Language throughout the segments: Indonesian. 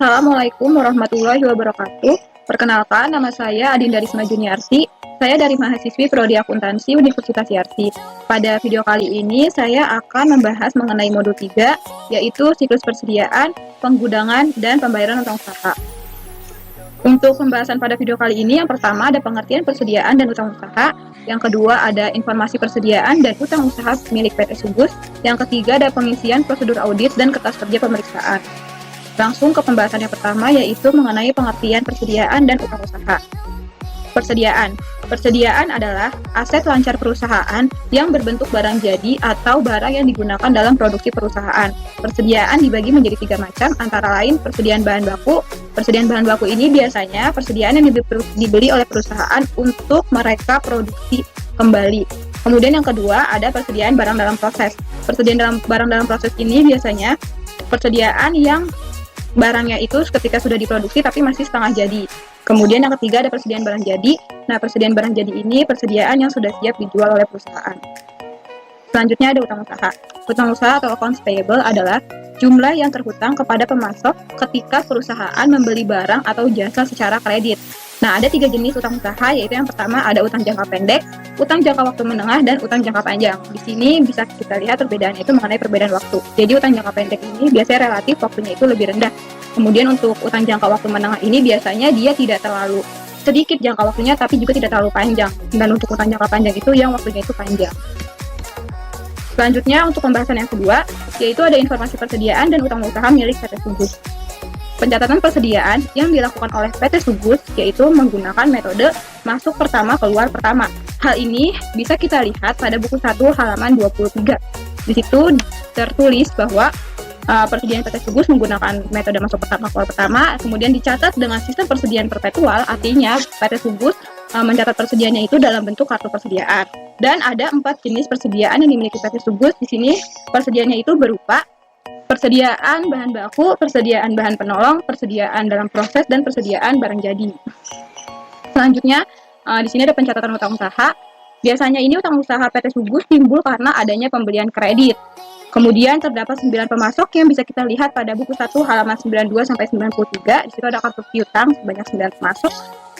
Assalamualaikum warahmatullahi wabarakatuh. Perkenalkan, nama saya Adinda Risma Juniarti. Saya dari mahasiswi Prodi Akuntansi Universitas Yarsi. Pada video kali ini, saya akan membahas mengenai modul 3, yaitu siklus persediaan, penggudangan, dan pembayaran utang usaha. Untuk pembahasan pada video kali ini, yang pertama ada pengertian persediaan dan utang usaha, yang kedua ada informasi persediaan dan utang usaha milik PT Sugus, yang ketiga ada pengisian prosedur audit dan kertas kerja pemeriksaan. Langsung ke pembahasan yang pertama, yaitu mengenai pengertian persediaan dan utang usaha. Persediaan adalah aset lancar perusahaan yang berbentuk barang jadi atau barang yang digunakan dalam produksi perusahaan. Persediaan dibagi menjadi 3 macam, antara lain persediaan bahan baku. Persediaan bahan baku ini biasanya persediaan yang dibeli oleh perusahaan untuk mereka produksi kembali. Kemudian yang kedua ada persediaan barang dalam proses. Barang dalam proses ini biasanya persediaan yang barangnya itu ketika sudah diproduksi tapi masih setengah jadi. Kemudian yang ketiga ada persediaan barang jadi. Nah, persediaan barang jadi ini persediaan yang sudah siap dijual oleh perusahaan. Selanjutnya ada utang usaha. Utang usaha atau accounts payable adalah jumlah yang terhutang kepada pemasok ketika perusahaan membeli barang atau jasa secara kredit. Nah, ada 3 jenis utang usaha, yaitu yang pertama ada utang jangka pendek, utang jangka waktu menengah, dan utang jangka panjang. Di sini bisa kita lihat perbedaannya itu mengenai perbedaan waktu. Jadi utang jangka pendek ini biasanya relatif waktunya itu lebih rendah. Kemudian untuk utang jangka waktu menengah ini biasanya dia tidak terlalu sedikit jangka waktunya tapi juga tidak terlalu panjang. Dan untuk utang jangka panjang itu yang waktunya itu panjang. Selanjutnya untuk pembahasan yang kedua, yaitu ada informasi persediaan dan utang usaha milik PT Sugus. Pencatatan persediaan yang dilakukan oleh PT Sugus yaitu menggunakan metode masuk pertama keluar pertama. Hal ini bisa kita lihat pada buku 1 halaman 23. Di situ tertulis bahwa persediaan PT Sugus menggunakan metode masuk pertama keluar pertama, kemudian dicatat dengan sistem persediaan perpetual, artinya PT Sugus mencatat persediaannya itu dalam bentuk kartu persediaan. Dan ada 4 jenis persediaan yang dimiliki PT Sugus. Di sini persediaannya itu berupa persediaan bahan baku, persediaan bahan penolong, persediaan dalam proses, dan persediaan barang jadi. Selanjutnya, di sini ada pencatatan utang usaha. Biasanya ini utang usaha PT Sugus timbul karena adanya pembelian kredit. Kemudian terdapat 9 pemasok yang bisa kita lihat pada buku 1 halaman 92 sampai 93. Di situ ada kartu piutang sebanyak 9 pemasok.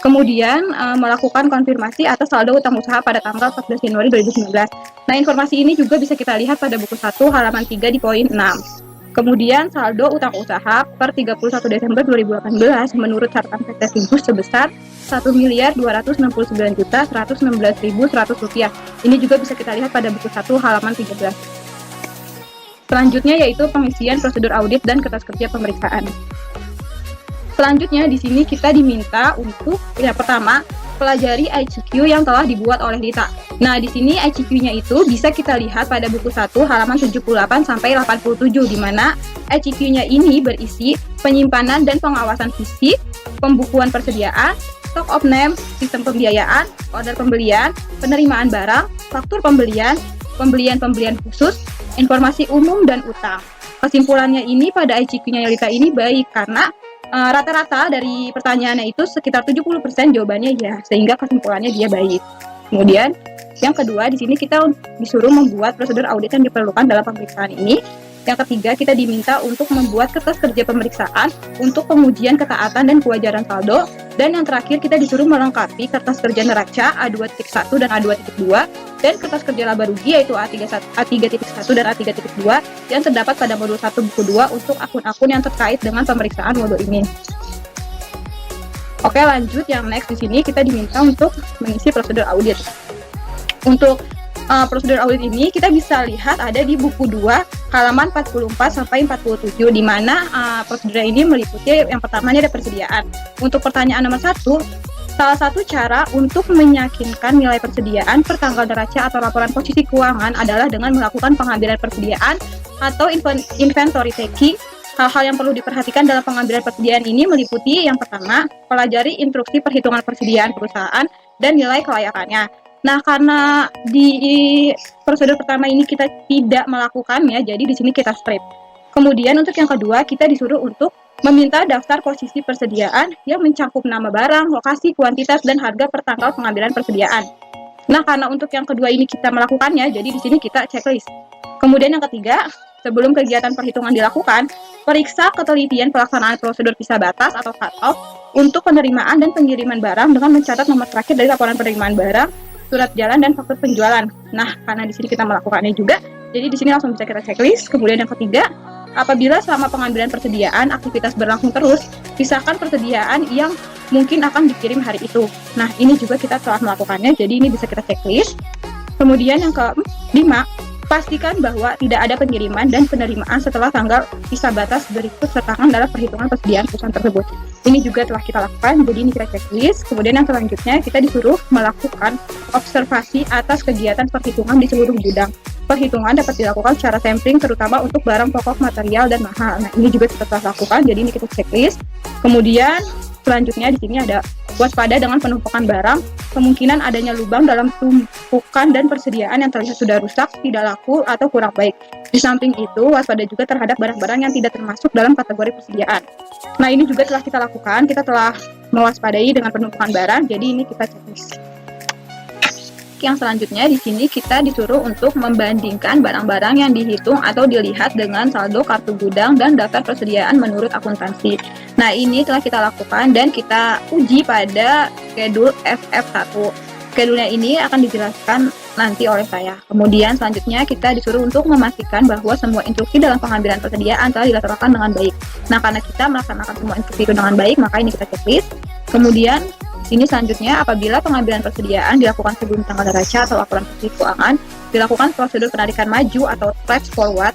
Kemudian melakukan konfirmasi atas saldo utang usaha pada tanggal 14 Januari 2019. Nah, informasi ini juga bisa kita lihat pada buku 1 halaman 3 di poin 6. Kemudian saldo utang usaha per 31 Desember 2018 menurut catatan PT Sugus sebesar Rp1.299.116.100 Ini juga bisa kita lihat pada buku 1 halaman 13. Selanjutnya yaitu pengisian prosedur audit dan kertas kerja pemeriksaan. Selanjutnya di sini kita diminta untuk yang pertama pelajari ICQ yang telah dibuat oleh Dita. Nah, di sini ICQ-nya itu bisa kita lihat pada buku 1 halaman 78 sampai 87 di mana ICQ-nya ini berisi penyimpanan dan pengawasan fisik, pembukuan persediaan, stock of name, sistem pembiayaan, order pembelian, penerimaan barang, faktur pembelian, pembelian khusus, informasi umum dan utang. Kesimpulannya ini pada ICQ-nya Dita ini baik karena rata-rata dari pertanyaannya itu sekitar 70% jawabannya ya, sehingga kesimpulannya dia baik. Kemudian yang kedua, di sini kita disuruh membuat prosedur audit yang diperlukan dalam pemeriksaan ini. Yang ketiga, kita diminta untuk membuat kertas kerja pemeriksaan untuk pengujian ketaatan dan kewajaran saldo. Dan yang terakhir, kita disuruh melengkapi kertas kerja neraca A2.1 dan A2.2 dan kertas kerja laba rugi yaitu A3.1 dan A3.2 yang terdapat pada modul 1 buku 2 untuk akun-akun yang terkait dengan pemeriksaan modul ini. Oke, lanjut yang next. Di sini kita diminta untuk mengisi prosedur audit. Untuk prosedur audit ini kita bisa lihat ada di buku 2 halaman 44 sampai 47 di mana prosedur ini meliputi yang pertama ini ada persediaan. Untuk pertanyaan nomor 1, salah satu cara untuk meyakinkan nilai persediaan per tanggal neraca atau laporan posisi keuangan adalah dengan melakukan pengambilan persediaan atau inventory taking. Hal-hal yang perlu diperhatikan dalam pengambilan persediaan ini meliputi yang pertama, pelajari instruksi perhitungan persediaan perusahaan dan nilai kelayakannya. Nah, karena di prosedur pertama ini kita tidak melakukannya, jadi di sini kita strip. Kemudian untuk yang kedua, kita disuruh untuk meminta daftar posisi persediaan yang mencakup nama barang, lokasi, kuantitas, dan harga per tanggal pengambilan persediaan. Nah, karena untuk yang kedua ini kita melakukannya, jadi di sini kita checklist. Kemudian yang ketiga, Sebelum kegiatan perhitungan dilakukan, periksa ketelitian pelaksanaan prosedur visa batas atau cut-off untuk penerimaan dan pengiriman barang dengan mencatat nomor terakhir dari laporan penerimaan barang, surat jalan, dan faktur penjualan. Nah, karena di sini kita melakukannya juga, jadi di sini langsung bisa kita checklist. Kemudian yang ketiga, apabila selama pengambilan persediaan aktivitas berlangsung terus, pisahkan persediaan yang mungkin akan dikirim hari itu. Nah, ini juga kita telah melakukannya, jadi ini bisa kita checklist. Kemudian yang kelima, pastikan bahwa tidak ada pengiriman dan penerimaan setelah tanggal visa batas berikut sertakan dalam perhitungan persediaan perusahaan tersebut. Ini juga telah kita lakukan, jadi ini kita checklist. Kemudian yang selanjutnya kita disuruh melakukan observasi atas kegiatan perhitungan di seluruh gudang. Perhitungan dapat dilakukan secara sampling terutama untuk barang pokok, material, dan mahal. Nah, ini juga kita telah lakukan, jadi ini kita checklist. Kemudian selanjutnya di sini ada waspada dengan penumpukan barang, kemungkinan adanya lubang dalam tumpukan dan persediaan yang terlihat sudah rusak, tidak laku, atau kurang baik. Di samping itu, waspada juga terhadap barang-barang yang tidak termasuk dalam kategori persediaan. Nah, ini juga telah kita lakukan, kita telah mewaspadai dengan penumpukan barang, jadi ini kita checklist. Yang selanjutnya di sini kita disuruh untuk membandingkan barang-barang yang dihitung atau dilihat dengan saldo kartu gudang dan daftar persediaan menurut akuntansi. Nah, ini telah kita lakukan dan kita uji pada schedule FF1. Schedule-nya ini akan dijelaskan nanti oleh saya. Kemudian selanjutnya kita disuruh untuk memastikan bahwa semua instruksi dalam pengambilan persediaan telah dilaksanakan dengan baik. Nah, karena kita melaksanakan semua instruksi itu dengan baik, maka ini kita checklist. Kemudian ini selanjutnya, apabila pengambilan persediaan dilakukan sebelum tanggal neraca atau laporan posisi keuangan, dilakukan prosedur penarikan maju atau flash forward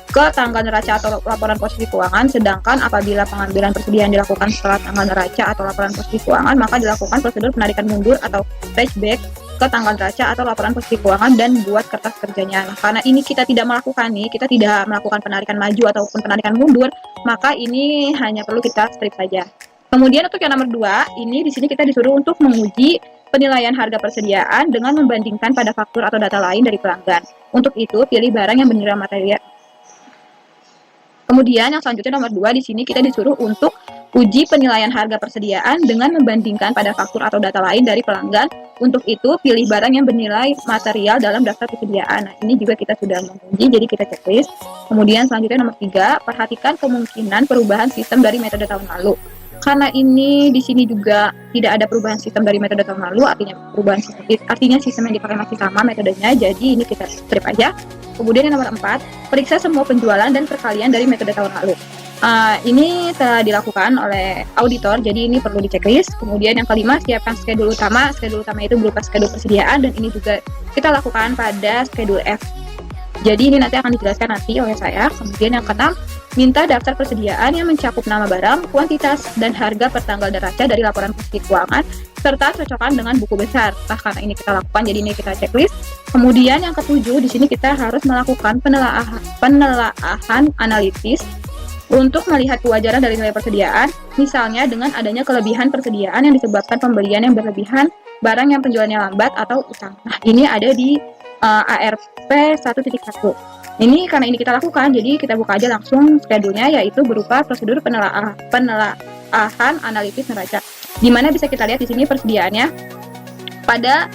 ke tanggal neraca atau laporan posisi keuangan, sedangkan apabila pengambilan persediaan dilakukan setelah tanggal neraca atau laporan posisi keuangan, maka dilakukan prosedur penarikan mundur atau flashback ke tanggal neraca atau laporan posisi keuangan dan buat kertas kerjanya. Nah, karena ini kita tidak melakukan kita tidak melakukan penarikan maju ataupun penarikan mundur, maka ini hanya perlu kita strip saja. Kemudian untuk yang nomor 2, ini di sini kita disuruh untuk menguji penilaian harga persediaan dengan membandingkan pada faktur atau data lain dari pelanggan. Untuk itu, pilih barang yang bernilai material. Kemudian yang selanjutnya nomor 2, di sini kita disuruh untuk uji penilaian harga persediaan dengan membandingkan pada faktur atau data lain dari pelanggan. Untuk itu, pilih barang yang bernilai material dalam daftar persediaan. Nah, ini juga kita sudah menguji, jadi kita checklist. Kemudian selanjutnya nomor 3, perhatikan kemungkinan perubahan sistem dari metode tahun lalu. Karena ini di sini juga tidak ada perubahan sistem dari metode tahun lalu, artinya sistem yang dipakai masih sama metodenya, jadi ini kita strip aja. Kemudian yang nomor 4, periksa semua penjualan dan perkalian dari metode tahun lalu. Ini telah dilakukan oleh auditor, jadi ini perlu di checklist. Kemudian yang kelima, siapkan schedule utama. Schedule utama itu berupa schedule persediaan, dan ini juga kita lakukan pada schedule F. Jadi ini nanti akan dijelaskan nanti oleh saya. Kemudian yang keenam, minta daftar persediaan yang mencakup nama barang, kuantitas, dan harga per tanggal neraca dari laporan posisi keuangan, serta cocokkan dengan buku besar. Nah, karena ini kita lakukan, jadi ini kita checklist. Kemudian yang ketujuh, di sini kita harus melakukan penelaahan analitis untuk melihat kewajaran dari nilai persediaan, misalnya dengan adanya kelebihan persediaan yang disebabkan pembelian yang berlebihan, barang yang penjualannya lambat, atau utang. Nah, ini ada di ARP 1.1. Ini karena ini kita lakukan, jadi kita buka aja langsung schedule-nya, yaitu berupa prosedur penelaahan analitis neraca. Dimana bisa kita lihat di sini persediaannya pada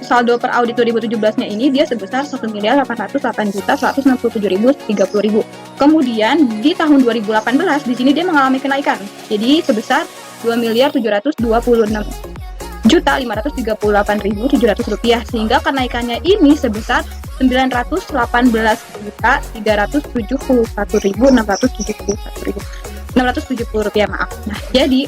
saldo per audit 2017-nya ini dia sebesar 1.808.167.030. Kemudian di tahun 2018 di sini dia mengalami kenaikan. Jadi sebesar 2.726.538.700 rupiah, sehingga kenaikannya ini sebesar 981.371.670 rupiah, maaf. Nah, jadi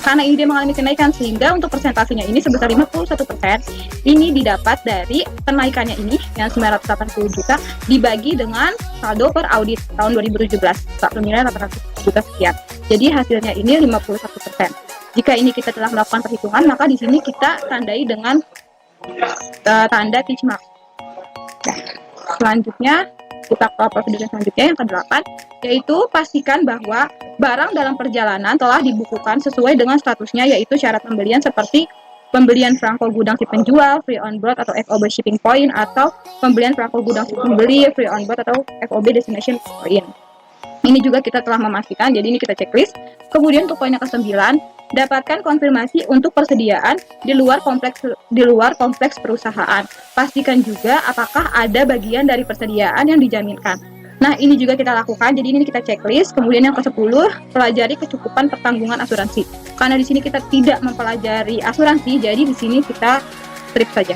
karena ini dia mengalami kenaikan, sehingga untuk persentasenya ini sebesar 51%. Ini didapat dari kenaikannya ini yang 980 juta dibagi dengan saldo per audit tahun 2017 bernilai 800 juta sekian. Jadi hasilnya ini 51%. Jika ini kita telah melakukan perhitungan, maka di sini kita tandai dengan tanda tick mark. Nah, selanjutnya kita ke prosedur selanjutnya yang ke-8, yaitu pastikan bahwa barang dalam perjalanan telah dibukukan sesuai dengan statusnya, yaitu syarat pembelian seperti pembelian franko gudang si penjual, free on board atau FOB shipping point, atau pembelian franko gudang si pembeli, free on board atau FOB destination point. Ini juga kita telah memastikan, jadi ini kita checklist. Kemudian untuk poin yang ke-9, Dapatkan konfirmasi untuk persediaan di luar kompleks perusahaan. Pastikan juga apakah ada bagian dari persediaan yang dijaminkan. Nah, ini juga kita lakukan. Jadi ini kita checklist. Kemudian yang ke-10, pelajari kecukupan pertanggungan asuransi. Karena di sini kita tidak mempelajari asuransi, jadi di sini kita skip saja.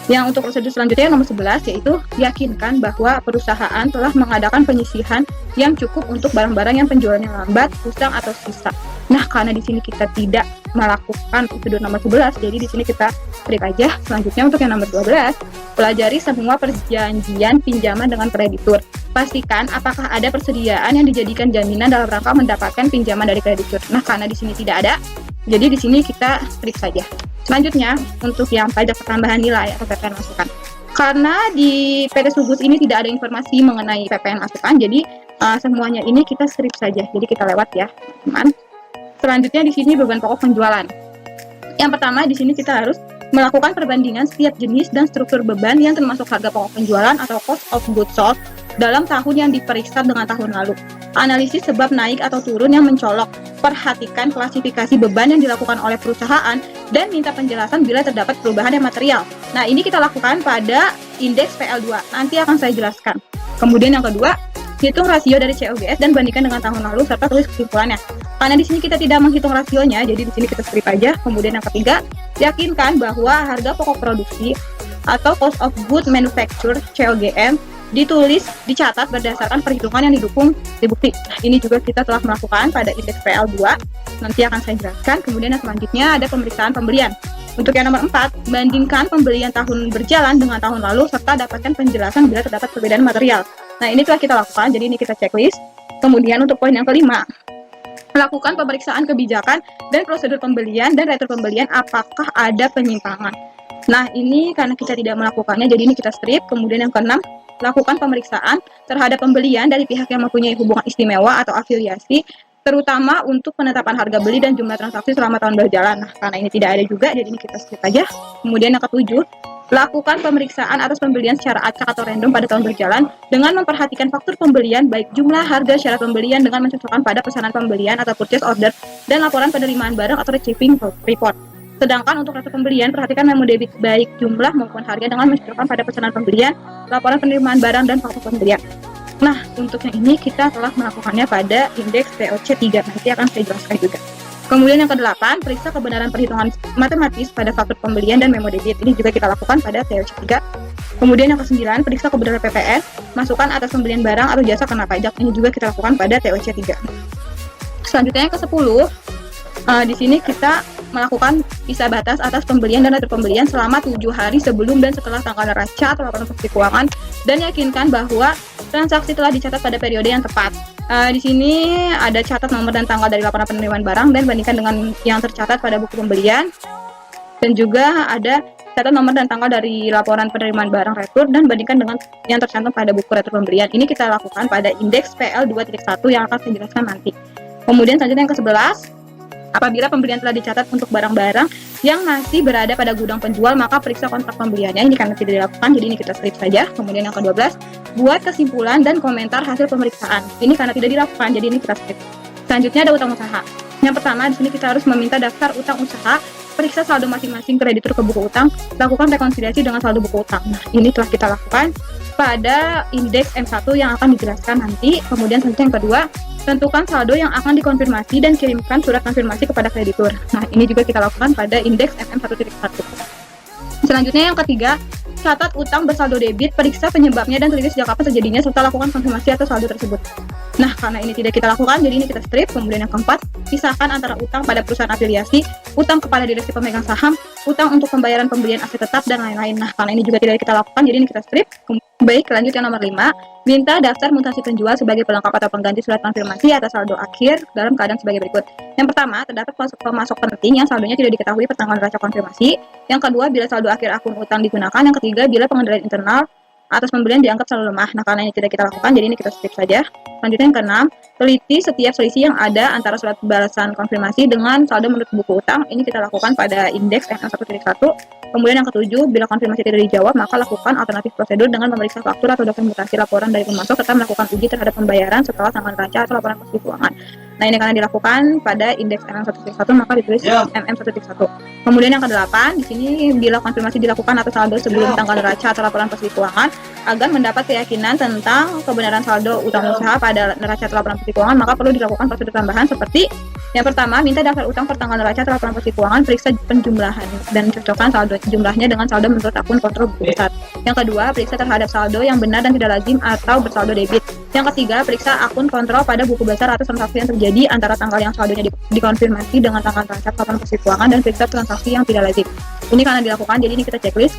Yang untuk prosedur selanjutnya nomor 11, yaitu yakinkan bahwa perusahaan telah mengadakan penyisihan yang cukup untuk barang-barang yang penjualannya lambat, usang, atau sisa. Nah, karena di sini kita tidak melakukan prosedur nomor 11, jadi di sini kita skip aja. Selanjutnya untuk yang nomor 12, pelajari semua perjanjian pinjaman dengan kreditur. Pastikan apakah ada persediaan yang dijadikan jaminan dalam rangka mendapatkan pinjaman dari kreditur. Nah, karena di sini tidak ada, jadi di sini kita skip saja. Selanjutnya, untuk yang pajak pertambahan nilai atau PPN masukan. Karena di PT Sugus ini tidak ada informasi mengenai PPN masukan, jadi semuanya ini kita skip saja. Jadi kita lewat ya, teman. Selanjutnya di sini beban pokok penjualan. Yang pertama di sini kita harus melakukan perbandingan setiap jenis dan struktur beban yang termasuk harga pokok penjualan atau cost of goods sold dalam tahun yang diperiksa dengan tahun lalu. Analisis sebab naik atau turun yang mencolok. Perhatikan klasifikasi beban yang dilakukan oleh perusahaan dan minta penjelasan bila terdapat perubahan yang material. Nah, ini kita lakukan pada indeks PL2. Nanti akan saya jelaskan. Kemudian yang kedua, hitung rasio dari COGS dan bandingkan dengan tahun lalu serta tulis kesimpulannya. Karena di sini kita tidak menghitung rasionya, jadi di sini kita skip aja. Kemudian yang ketiga, yakinkan bahwa harga pokok produksi atau cost of goods manufacture (COGM) dicatat berdasarkan perhitungan yang didukung di bukti. Nah, ini juga kita telah melakukan pada indeks PL2. Nanti akan saya jelaskan. Kemudian yang selanjutnya ada pemeriksaan pembelian. Untuk yang nomor 4, bandingkan pembelian tahun berjalan dengan tahun lalu serta dapatkan penjelasan bila terdapat perbedaan material. Nah, ini telah kita lakukan, jadi ini kita checklist. Kemudian untuk poin yang kelima, lakukan pemeriksaan kebijakan dan prosedur pembelian dan retur pembelian apakah ada penyimpangan. Nah, ini karena kita tidak melakukannya, jadi ini kita strip. Kemudian yang keenam, lakukan pemeriksaan terhadap pembelian dari pihak yang mempunyai hubungan istimewa atau afiliasi, terutama untuk penetapan harga beli dan jumlah transaksi selama tahun berjalan. Nah, karena ini tidak ada juga, jadi ini kita skip aja. Kemudian yang ketujuh, lakukan pemeriksaan atas pembelian secara acak atau random pada tahun berjalan dengan memperhatikan faktur pembelian, baik jumlah, harga, syarat pembelian dengan mencocokkan pada pesanan pembelian atau purchase order dan laporan penerimaan barang atau receiving report. Sedangkan untuk retur pembelian, perhatikan memo debit baik jumlah maupun harga dengan mencocokkan pada pesanan pembelian, laporan penerimaan barang, dan faktur pembelian. Nah, untuk yang ini kita telah melakukannya pada indeks POC 3. Nanti akan saya jelaskan juga. Kemudian yang ke-8, periksa kebenaran perhitungan matematis pada faktur pembelian dan memo debit. Ini juga kita lakukan pada POC 3. Kemudian yang ke-9, periksa kebenaran PPN, masukan atas pembelian barang atau jasa kena pajak. Ini juga kita lakukan pada TOC 3. Selanjutnya yang ke-10, di sini kita melakukan visa batas atas pembelian dan retur pembelian selama 7 hari sebelum dan setelah tanggal neraca atau laporan transaksi keuangan, dan yakinkan bahwa transaksi telah dicatat pada periode yang tepat. Di sini ada catat nomor dan tanggal dari laporan penerimaan barang dan bandingkan dengan yang tercatat pada buku pembelian, dan juga ada catat nomor dan tanggal dari laporan penerimaan barang retur dan bandingkan dengan yang tercantum pada buku retur pembelian. Ini kita lakukan pada indeks PL 2.1 yang akan saya jelaskan nanti. Kemudian selanjutnya yang ke-11, apabila pembelian telah dicatat untuk barang-barang yang masih berada pada gudang penjual, maka periksa kontrak pembeliannya. Ini karena tidak dilakukan, jadi ini kita skip saja. Kemudian yang ke-12, buat kesimpulan dan komentar hasil pemeriksaan. Ini karena tidak dilakukan, jadi ini kita skip. Selanjutnya ada utang usaha. Yang pertama, di sini kita harus meminta daftar utang usaha, periksa saldo masing-masing kreditur ke buku utang, lakukan rekonsiliasi dengan saldo buku utang. Nah, ini telah kita lakukan pada indeks M1 yang akan dijelaskan nanti. Kemudian selanjutnya yang kedua, tentukan saldo yang akan dikonfirmasi dan kirimkan surat konfirmasi kepada kreditur. Nah, ini juga kita lakukan pada indeks MM1.1. Selanjutnya yang ketiga, catat utang bersaldo debit, periksa penyebabnya dan teliti sejak kapan terjadinya serta lakukan konfirmasi atas saldo tersebut. Nah, karena ini tidak kita lakukan, jadi ini kita strip. Kemudian yang keempat, pisahkan antara utang pada perusahaan afiliasi, utang kepada direksi pemegang saham, utang untuk pembayaran pembelian aset tetap, dan lain-lain. Nah, karena ini juga tidak kita lakukan, jadi ini kita strip. Baik, lanjut yang nomor 5, minta daftar mutasi penjual sebagai pelengkap atau pengganti surat konfirmasi atas saldo akhir dalam keadaan sebagai berikut. Yang pertama, terdapat pemasok penting yang saldonya tidak diketahui pertanggal neraca konfirmasi. Yang kedua, bila saldo akhir akun utang digunakan. Yang ketiga, bila pengendalian internal atas pembelian dianggap selalu lemah. Nah, karena ini tidak kita lakukan, jadi ini kita skip saja. Selanjutnya yang keenam, teliti setiap selisih yang ada antara surat balasan konfirmasi dengan saldo menurut buku utang. Ini kita lakukan pada indeks MM1.1. Kemudian yang ketujuh, bila konfirmasi tidak dijawab, maka lakukan alternatif prosedur dengan memeriksa faktur atau dokumentasi laporan dari pemasok serta melakukan uji terhadap pembayaran setelah tanggal neraca atau laporan posisi keuangan. Nah, ini karena dilakukan pada indeks MM1.1 maka ditulis MM1.1. Kemudian yang ke-8, di sini bila konfirmasi dilakukan atas saldo sebelum tanggal neraca atau laporan posisi keuangan agar mendapat keyakinan tentang kebenaran saldo utang usaha pada neraca atau laporan posisi keuangan, maka perlu dilakukan prosedur tambahan seperti yang pertama, minta daftar utang per tanggal neraca atau laporan posisi keuangan, periksa penjumlahan dan cocokkan saldo jumlahnya dengan saldo menurut akun kontrol buku besar. Yang kedua, periksa terhadap saldo yang benar dan tidak lazim atau bersaldo debit. Yang ketiga, periksa akun kontrol pada buku besar atas transaksi yang terjadi antara tanggal yang saldonya dikonfirmasi dengan tanggal neraca atau laporan posisi keuangan dan periksa transaksi yang tidak lazim. Ini karena dilakukan, jadi ini kita checklist.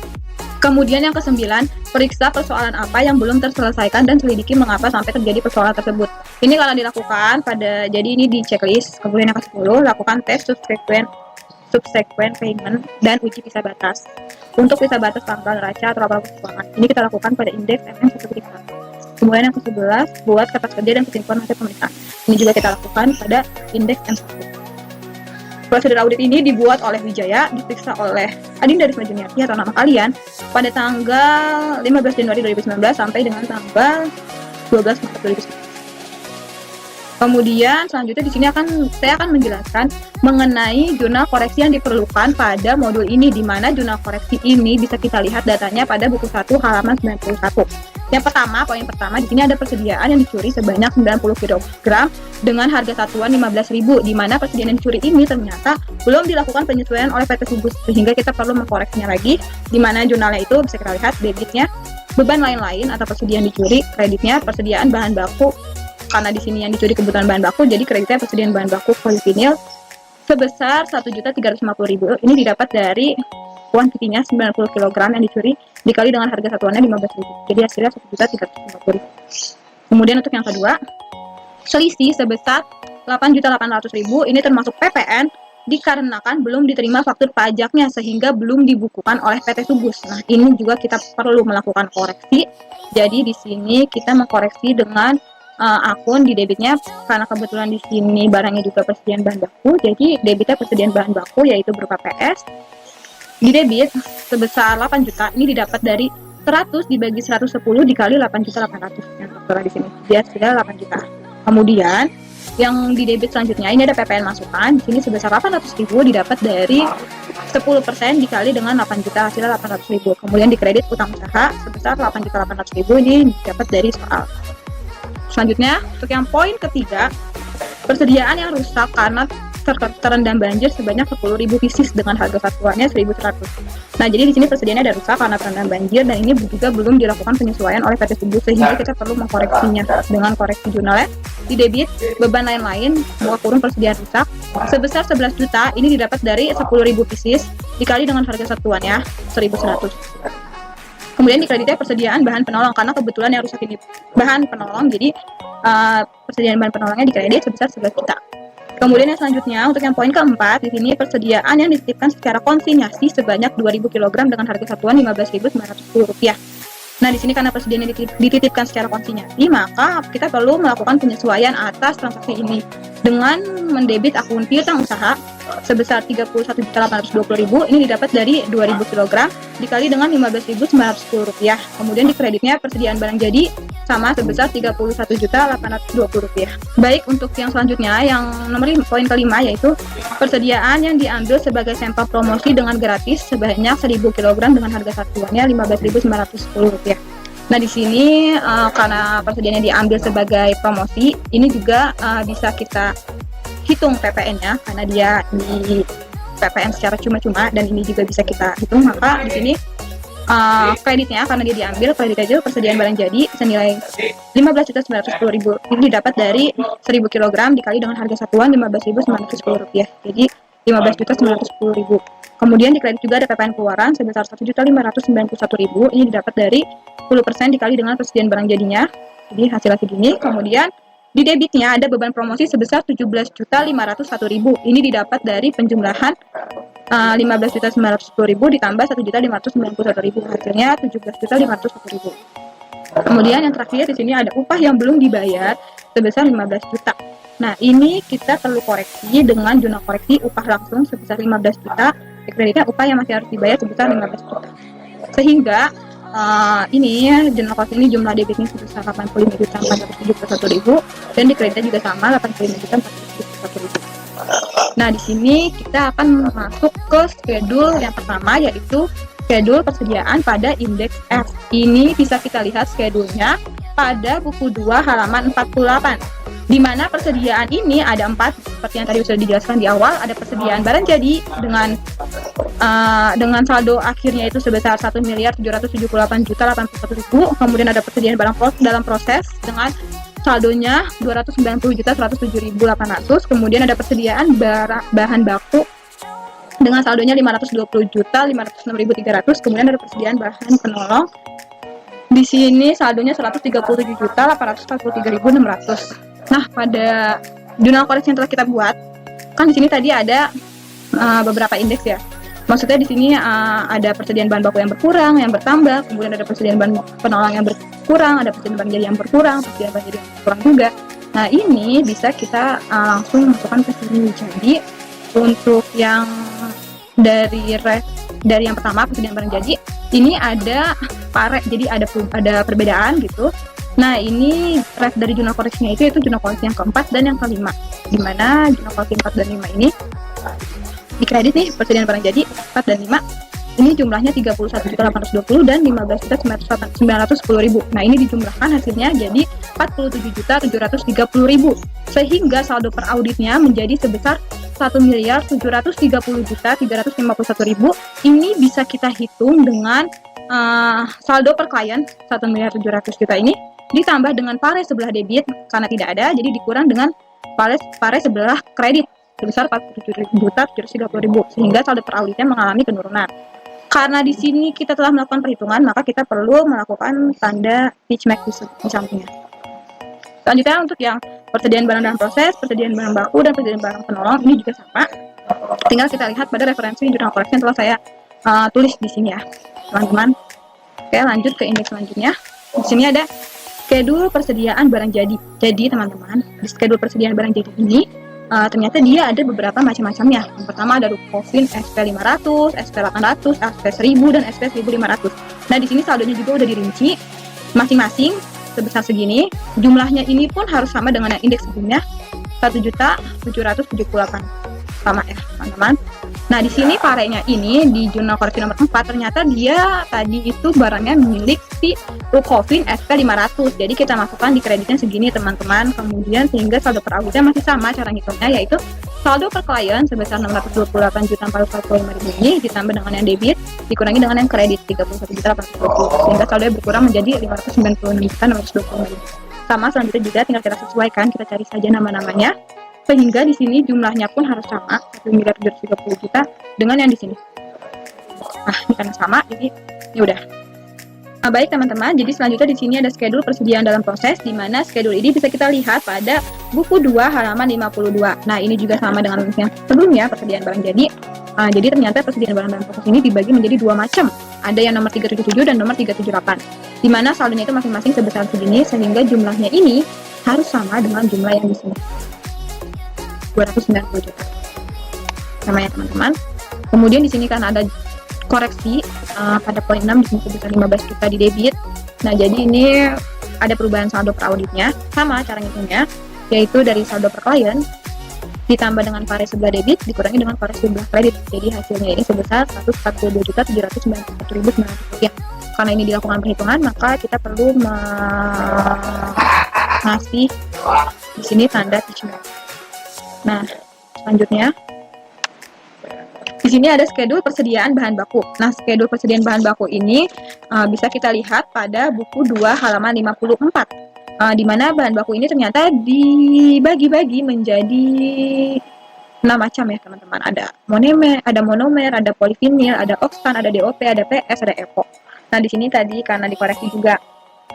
Kemudian yang ke-9, periksa persoalan apa yang belum terselesaikan dan selidiki mengapa sampai terjadi persoalan tersebut. Ini kalau dilakukan jadi ini di checklist. Kemudian yang ke-10, lakukan tes subsequent payment dan uji visa batas. Untuk visa batas tanggal neraca atau laporan posisi keuangan, ini kita lakukan pada indeks MM1.1. Kemudian yang ke-11, buat kertas kerja dan kesimpulan hasil pemeriksaan. Ini juga kita lakukan pada indeks M1. Prosedur audit ini dibuat oleh Wijaya, diperiksa oleh Adinda Risma Juniarti atau nama kalian pada tanggal 15 Januari 2019 sampai dengan tanggal 12 Maret 2019. Kemudian selanjutnya di sini saya akan menjelaskan mengenai jurnal koreksi yang diperlukan pada modul ini, di mana jurnal koreksi ini bisa kita lihat datanya pada buku 1 halaman 91. Yang pertama, poin pertama, di sini ada persediaan yang dicuri sebanyak 90 kg dengan harga satuan 15.000, di mana persediaan yang dicuri ini ternyata belum dilakukan penyesuaian oleh PT Subus, sehingga kita perlu mengkoreksinya lagi, di mana jurnalnya itu bisa kita lihat debitnya beban lain-lain atau persediaan dicuri, kreditnya persediaan bahan baku, karena di sini yang dicuri kebutuhan bahan baku, jadi kreditnya persediaan bahan baku polivinil sebesar 1.350.000. Ini didapat dari kuantitinya 90 kg yang dicuri dikali dengan harga satuannya 15.000. Jadi hasilnya 1.350.000. Kemudian untuk yang kedua, selisih sebesar 8.800.000 ini termasuk PPN dikarenakan belum diterima faktur pajaknya sehingga belum dibukukan oleh PT Subus. Nah, ini juga kita perlu melakukan koreksi. Jadi di sini kita mengkoreksi dengan akun di debitnya karena kebetulan di sini barangnya juga persediaan bahan baku, jadi debitnya persediaan bahan baku yaitu berupa PS. Di debit sebesar 8 juta ini didapat dari 100 dibagi 110 dikali 8.800 yang tertera di sini. Dia hasilnya 8 juta. Kemudian yang di debit selanjutnya ini ada PPN masukan. Di sini sebesar 800.000 didapat dari 10% dikali dengan 8 juta, hasilnya 800.000. Kemudian di kredit utang usaha sebesar 8.800.000 ini didapat dari soal. Selanjutnya, untuk yang poin ketiga, persediaan yang rusak karena terendam banjir sebanyak 10.000 pieces dengan harga satuannya 1.100. Nah, jadi di sini persediaannya ada rusak karena terendam banjir dan ini juga belum dilakukan penyesuaian oleh PT Subus sehingga kita perlu mengkoreksinya dengan koreksi jurnalnya. Di debit, beban lain-lain, buka kurung persediaan rusak sebesar 11 juta ini didapat dari 10.000 pieces dikali dengan harga satuannya 1.100. Kemudian di kreditnya persediaan bahan penolong karena kebetulan yang rusak ini bahan penolong, jadi persediaan bahan penolongnya di kredit sebesar 11 juta. Kemudian yang selanjutnya untuk yang poin keempat, di sini persediaan yang dititipkan secara konsinyasi sebanyak 2.000 kg dengan harga satuan Rp15.910. Nah, di sini karena persediaan yang dititipkan secara konsinyasi, maka kita perlu melakukan penyesuaian atas transaksi ini dengan mendebit akun piutang usaha sebesar Rp31.820.000 ini didapat dari 2.000 kg dikali dengan Rp15.910. Kemudian di kreditnya persediaan barang jadi sama sebesar Rp31.820. Baik, untuk yang selanjutnya yang nomor poin kelima yaitu persediaan yang diambil sebagai sampel promosi dengan gratis sebanyak 1.000 kg dengan harga satuannya Rp15.910. Nah, di sini karena persediaannya diambil sebagai promosi, ini juga bisa kita hitung PPN-nya karena dia di PPN secara cuma-cuma dan ini juga bisa kita hitung, maka di sini kreditnya karena dia diambil kredit aja persediaan barang jadi senilai Rp15.910.000 ini didapat dari 1.000 kg dikali dengan harga satuan Rp15.910. Jadi Rp15.910.000. Kemudian di kredit juga ada PPN keluaran sebesar Rp1.591.000 ini didapat dari 10% dikali dengan persediaan barang jadinya. Jadi hasilnya segini. Kemudian di debitnya ada beban promosi sebesar Rp17.501.000 ini didapat dari penjumlahan Rp15.910.000 ditambah Rp1.591.000 hasilnya Rp17.501.000. Kemudian yang terakhir di sini ada upah yang belum dibayar sebesar 15 juta. Nah, ini kita perlu koreksi dengan jurnal koreksi upah langsung sebesar 15 juta. Di kreditnya upah yang masih harus dibayar sebesar 15 juta. Sehingga ini jurnal koreksi ini jumlah debitnya sebesar 85.471.000 dan di kreditnya juga sama 85.471.000. Nah, di sini kita akan masuk ke schedule yang pertama, yaitu schedule persediaan pada indeks F. Ini bisa kita lihat schedule-nya pada buku 2 halaman 48. Di mana persediaan ini ada 4, seperti yang tadi sudah dijelaskan di awal. Ada persediaan barang jadi dengan saldo akhirnya itu sebesar 1.778.081.000. Kemudian ada persediaan barang dalam proses dengan saldonya 290.107.800. Kemudian ada persediaan bahan baku dengan saldonya 520.506.300. Kemudian ada persediaan bahan penolong. Di sini saldonya 137.843.600. Nah, pada jurnal koreksi yang telah kita buat, kan di sini tadi ada beberapa indeks ya. Maksudnya di sini ada persediaan bahan baku yang berkurang, yang bertambah, kemudian ada persediaan bahan penolong yang berkurang, ada persediaan bahan jadi yang berkurang, persediaan bahan jadi yang berkurang juga. Nah, ini bisa kita langsung masukkan ke sini. Jadi untuk yang dari yang pertama persediaan barang jadi, ini ada pare, jadi ada perbedaan gitu. Nah, ini ref dari jurnal koreksinya itu jurnal koreksi yang keempat dan yang kelima, di mana jurnal koreksi 4 dan 5 ini dikredit nih persediaan barang jadi 4 dan 5 ini jumlahnya 31.820 dan 15.910.000. Nah, ini dijumlahkan hasilnya jadi 47.730.000 sehingga saldo per auditnya menjadi sebesar 1.730.351.000. Ini bisa kita hitung dengan saldo per klien 1.700.000.000 ini ditambah dengan pare sebelah debit karena tidak ada, jadi dikurang dengan pare sebelah kredit sebesar 47.730.000 sehingga saldo per auditnya mengalami penurunan. Karena di sini kita telah melakukan perhitungan, maka kita perlu melakukan tanda pitch make di sampingnya. Selanjutnya untuk yang persediaan barang dalam proses, persediaan barang baku, dan persediaan barang penolong ini juga sama. Tinggal kita lihat pada referensi jurnal koreksi yang telah saya tulis di sini ya, teman-teman. Oke, lanjut ke indeks selanjutnya. Di sini ada schedule persediaan barang jadi. Jadi teman-teman, di schedule persediaan barang jadi ini ternyata dia ada beberapa macam-macamnya. Yang pertama ada Rukofin SP500, SP800, SP1000 dan SP1500. Nah, di sini saldonya juga udah dirinci masing-masing sebesar segini. Jumlahnya ini pun harus sama dengan yang indeks sebelumnya, 1.778. Sama ya, teman-teman. Nah, di sini parenya ini di jurnal koreksi nomor 4 ternyata dia tadi itu barangnya milik si Rukofin SP500. Jadi kita masukkan di kreditnya segini, teman-teman. Kemudian sehingga saldo per auditnya masih sama cara ngitungnya, yaitu saldo per klien sebesar 628.445.000 ini ditambah dengan yang debit dikurangi dengan yang kredit 31.820 sehingga saldonya berkurang menjadi 596.625.000. Sama selanjutnya juga tinggal kita sesuaikan, kita cari saja nama-namanya. Sehingga di sini jumlahnya pun harus sama 1.730.000.000 dengan yang di sini. Nah, ini karena sama, jadi ya udah. Nah, baik teman-teman, jadi selanjutnya di sini ada schedule persediaan dalam proses, di mana schedule ini bisa kita lihat pada buku 2 halaman 52. Nah, ini juga sama dengan yang sebelumnya persediaan barang jadi. Jadi ternyata persediaan barang dalam proses ini dibagi menjadi dua macam. Ada yang nomor 377 dan nomor 378. Di mana saldonya itu masing-masing sebesar segini, sehingga jumlahnya ini harus sama dengan jumlah yang di sini. 290 juta namanya teman-teman. Kemudian di sini kan ada koreksi pada poin 6 di sini sebesar 15 juta di debit. Nah, jadi ini ada perubahan saldo per auditnya, sama cara ngitungnya, yaitu dari saldo per klien ditambah dengan pare sebelah debit dikurangi dengan pare sebelah kredit. Jadi hasilnya ini sebesar 142.791.900 rupiah. Karena ini dilakukan perhitungan, maka kita perlu ngasih di sini tanda pitch make. Nah, selanjutnya di sini ada schedule persediaan bahan baku. Nah, schedule persediaan bahan baku ini bisa kita lihat pada buku 2 halaman 54. Di mana bahan baku ini ternyata dibagi-bagi menjadi 6 macam ya, teman-teman. Ada monomer, ada polivinil, ada oxtan, ada DOP, ada PS, ada EPO. Nah, di sini tadi karena dikoreksi juga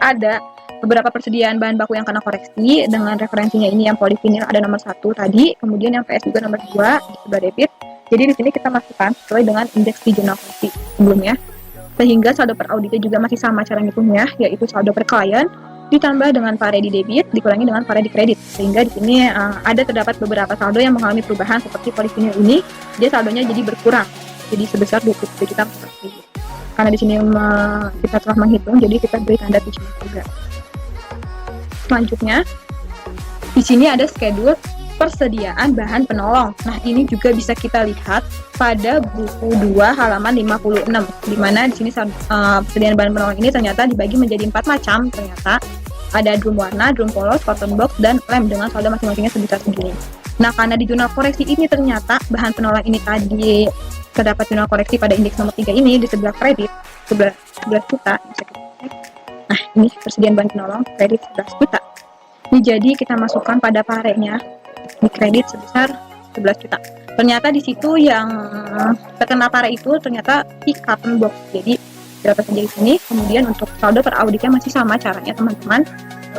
ada beberapa persediaan bahan baku yang kena koreksi dengan referensinya ini yang polivinil ada nomor 1 tadi, kemudian yang PS juga nomor 2 di sebelah debit. Jadi di sini kita masukkan sesuai dengan indeks di jurnal koreksi sebelumnya. Sehingga saldo per auditnya juga masih sama cara ngitungnya, yaitu saldo per klien ditambah dengan pare di debit dikurangi dengan pare di kredit. Sehingga di sini terdapat beberapa saldo yang mengalami perubahan seperti polivinil ini, dia saldonya jadi berkurang. Jadi sebesar 23.400.000. Karena di sini kita telah menghitung, jadi kita beri tanda sini juga. Selanjutnya, di sini ada schedule persediaan bahan penolong. Nah, ini juga bisa kita lihat pada buku 2 halaman 56, di mana di sini persediaan bahan penolong ini ternyata dibagi menjadi 4 macam. Ternyata ada drum warna, drum polos, cotton box, dan lem dengan saldo masing-masingnya sebesar segini. Nah, karena di jurnal koreksi ini ternyata bahan penolong ini tadi terdapat jurnal koreksi pada indeks nomor 3 ini di sebelah kredit 11 juta. Nah, ini persediaan bahan penolong kredit 11 juta. Ini jadi kita masukkan pada parenya di kredit sebesar 11 juta. Ternyata di situ yang terkena pare itu ternyata di cotton box. Jadi berapa saja di sini. Kemudian untuk saldo per auditnya masih sama caranya teman-teman,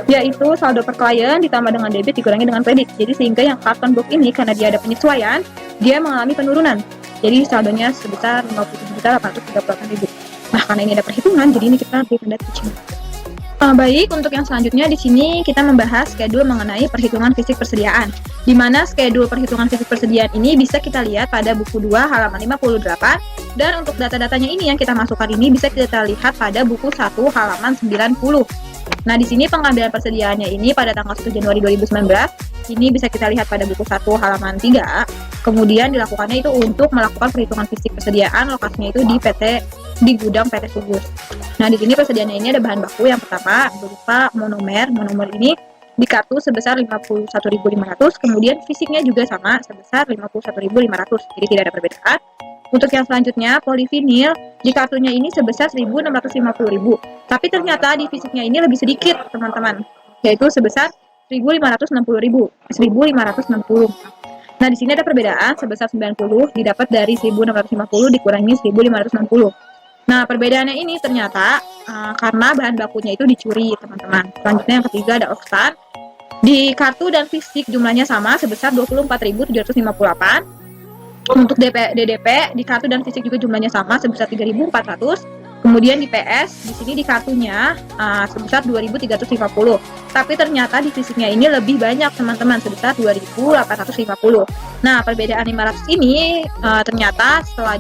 yaitu saldo per klien ditambah dengan debit dikurangi dengan kredit. Jadi sehingga yang cotton box ini karena dia ada penyesuaian, dia mengalami penurunan. Jadi saldonya sebesar 57.838.000. Nah, karena ini ada perhitungan, jadi ini kita beri tanda cuci. Baik, untuk yang selanjutnya di sini kita membahas schedule mengenai perhitungan fisik persediaan. Di mana schedule perhitungan fisik persediaan ini bisa kita lihat pada buku 2 halaman 58, dan untuk data-datanya ini yang kita masukkan ini bisa kita lihat pada buku 1 halaman 90. Nah, di sini pengambilan persediaannya ini pada tanggal 1 Januari 2019, ini bisa kita lihat pada buku 1 halaman 3. Kemudian dilakukannya itu untuk melakukan perhitungan fisik persediaan, lokasinya itu di gudang PT Sugus. Nah, di sini persediaannya ini ada bahan baku yang pertama berupa monomer. Monomer ini di kartu sebesar 51.500, kemudian fisiknya juga sama sebesar 51.500. Jadi tidak ada perbedaan. Untuk yang selanjutnya, polivinil di kartunya ini sebesar 1.650.000. Tapi ternyata di fisiknya ini lebih sedikit, teman-teman, yaitu sebesar 1.560. Nah, di sini ada perbedaan sebesar 90 didapat dari 1.650 dikurangi 1.560. Nah, perbedaannya ini ternyata karena bahan bakunya itu dicuri, teman-teman. Selanjutnya yang ketiga ada oksan. Di kartu dan fisik jumlahnya sama sebesar 24.758. Untuk DDP di kartu dan fisik juga jumlahnya sama sebesar 3.400. Kemudian di PS di sini di kartunya sebesar 2.350. Tapi ternyata di fisiknya ini lebih banyak, teman-teman, sebesar 2.850. Nah, perbedaan 500 ini ternyata setelah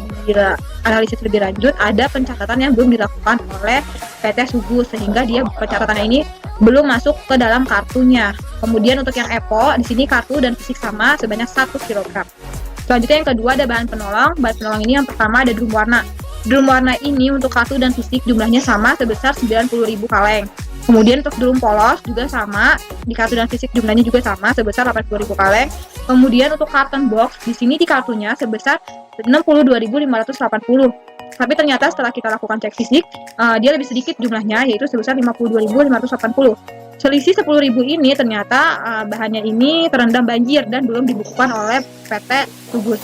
analisis lebih lanjut ada pencatatan yang belum dilakukan oleh PT Sugus, sehingga dia pencatatannya ini belum masuk ke dalam kartunya. Kemudian untuk yang EPO di sini kartu dan fisik sama sebanyak 1 kg. Selanjutnya yang kedua ada bahan penolong. Bahan penolong ini yang pertama ada drum warna. Drum warna ini untuk kartu dan fisik jumlahnya sama sebesar 90.000 kaleng. Kemudian untuk drum polos juga sama, di kartu dan fisik jumlahnya juga sama sebesar 80.000 kaleng. Kemudian untuk cotton box di sini di kartunya sebesar 62.580. Tapi ternyata setelah kita lakukan cek fisik, dia lebih sedikit jumlahnya, yaitu sebesar 52.580. Selisih 10.000 ini ternyata bahannya ini terendam banjir dan belum dibukukan oleh PT Sugus.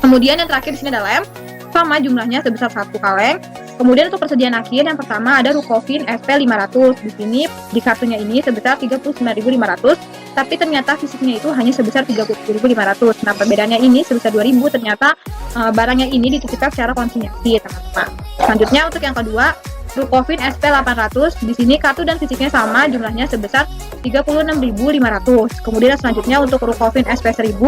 Kemudian yang terakhir di sini ada lem, sama jumlahnya sebesar 1 kaleng. Kemudian untuk persediaan akhir yang pertama ada Rukovin SP500. Di sini di kartunya ini sebesar 39.500, tapi ternyata fisiknya itu hanya sebesar 30.500. Nah, perbedaannya ini sebesar 2.000, ternyata barangnya ini dititipkan secara konsinyasi, teman-teman. Selanjutnya untuk yang kedua Rukovin SP800. Di sini kartu dan fisiknya sama, jumlahnya sebesar 36.500. Kemudian selanjutnya untuk Rukovin SP1000,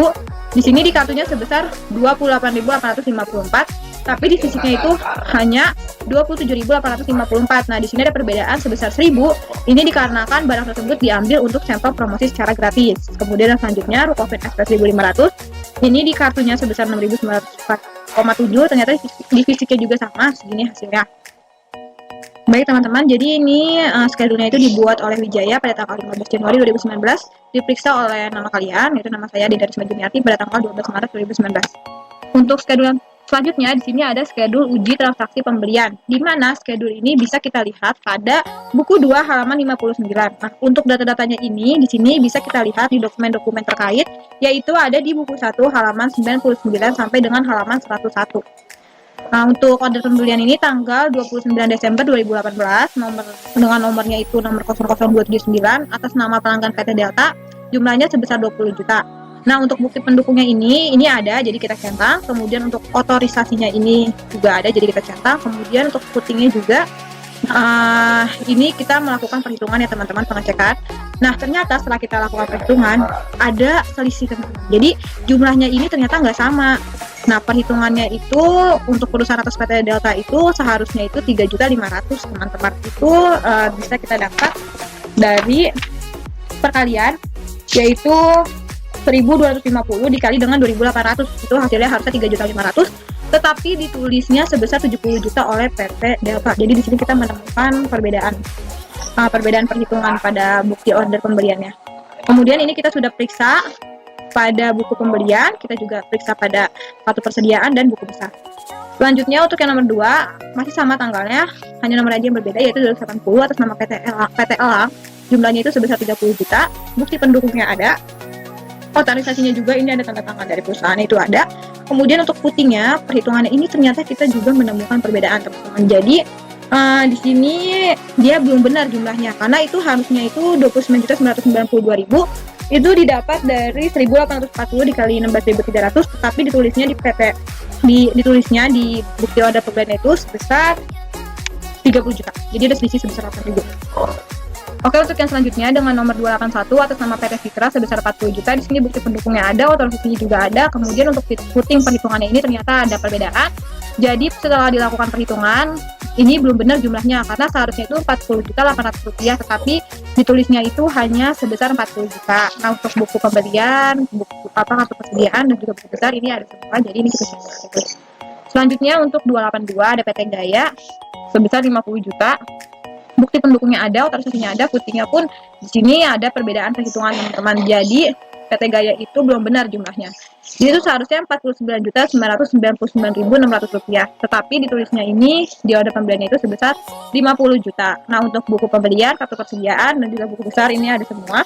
di sini di kartunya sebesar 28.854. Tapi di fisiknya itu hanya 27.854. Nah, di sini ada perbedaan sebesar 1.000. Ini dikarenakan barang tersebut diambil untuk sampel promosi secara gratis. Kemudian selanjutnya Rukovin SP1500. Ini di kartunya sebesar 6.904,7. Ternyata di fisiknya juga sama, segini hasilnya. Baik teman-teman, jadi ini schedule-nya itu dibuat oleh Wijaya pada tanggal 15 Januari 2019, diperiksa oleh nama kalian, yaitu nama saya Dinda Risma Juniarti pada tanggal 12 Maret 2019. Untuk schedule selanjutnya di sini ada schedule uji transaksi pembelian, di mana schedule ini bisa kita lihat pada buku 2 halaman 59. Nah, untuk data-datanya ini di sini bisa kita lihat di dokumen-dokumen terkait, yaitu ada di buku 1 halaman 99 sampai dengan halaman 101. Nah, untuk order pembelian ini tanggal 29 Desember 2018, dengan nomornya itu nomor 00279 atas nama pelanggan PT Delta, jumlahnya sebesar 20 juta. Nah, untuk bukti pendukungnya ini ada, jadi kita centang. Kemudian untuk otorisasinya ini juga ada, jadi kita centang. Kemudian untuk putingnya juga, ini kita melakukan perhitungan ya teman-teman, pengecekan. Nah, ternyata setelah kita lakukan perhitungan, ada selisih teman-teman. Jadi jumlahnya ini ternyata nggak sama. Nah, perhitungannya itu untuk perusahaan atas PT Delta itu seharusnya itu 3.500.000 teman-teman. Itu bisa kita dapat dari perkalian, yaitu 1.250 dikali dengan 2.800, itu hasilnya harusnya 3.500.000, tetapi ditulisnya sebesar 70 juta oleh PT Delta. Jadi di sini kita menemukan perbedaan perhitungan pada bukti order pembeliannya. Kemudian ini kita sudah periksa pada buku pembelian, kita juga periksa pada kartu persediaan dan buku besar. Selanjutnya untuk yang nomor 2 masih sama tanggalnya, hanya nomor aja yang berbeda, yaitu 280 atas nama PT Elang. Jumlahnya itu sebesar 30 juta, bukti pendukungnya ada, otorisasinya juga ini ada tanda tangan dari perusahaan itu ada. Kemudian untuk footingnya, perhitungannya ini ternyata kita juga menemukan perbedaan, teman-teman. Jadi di sini dia belum benar jumlahnya, karena itu harusnya itu 29.992.000, itu didapat dari 1.840 dikali 16.300, tetapi ditulisnya ditulisnya di bukti order pembelian itu sebesar 30 juta. Jadi ada selisih sebesar 8.000. Oke, untuk yang selanjutnya dengan nomor 281 atas nama PT Fitra sebesar 40 juta. Di sini bukti pendukungnya ada, otorisasinya juga ada. Kemudian untuk footing perhitungannya ini ternyata ada perbedaan. Jadi setelah dilakukan perhitungan, ini belum benar jumlahnya, karena seharusnya itu 40.800.000 rupiah, tetapi ditulisnya itu hanya sebesar 40 juta. Nah, untuk buku pembelian, kartu persediaan dan juga buku besar ini ada semua. Jadi ini kita cek. Selanjutnya untuk 282 ada PT Gaya sebesar 50 juta. Bukti pendukungnya ada, otorisasinya ada, footingnya pun di sini ada perbedaan perhitungan, teman-teman. Jadi PT Gaya itu belum benar jumlahnya. Jadi itu seharusnya 49.999.600 rupiah, tetapi ditulisnya ini di order pembeliannya itu sebesar 50 juta. Nah, untuk buku pembelian, kartu persediaan dan juga buku besar ini ada semua.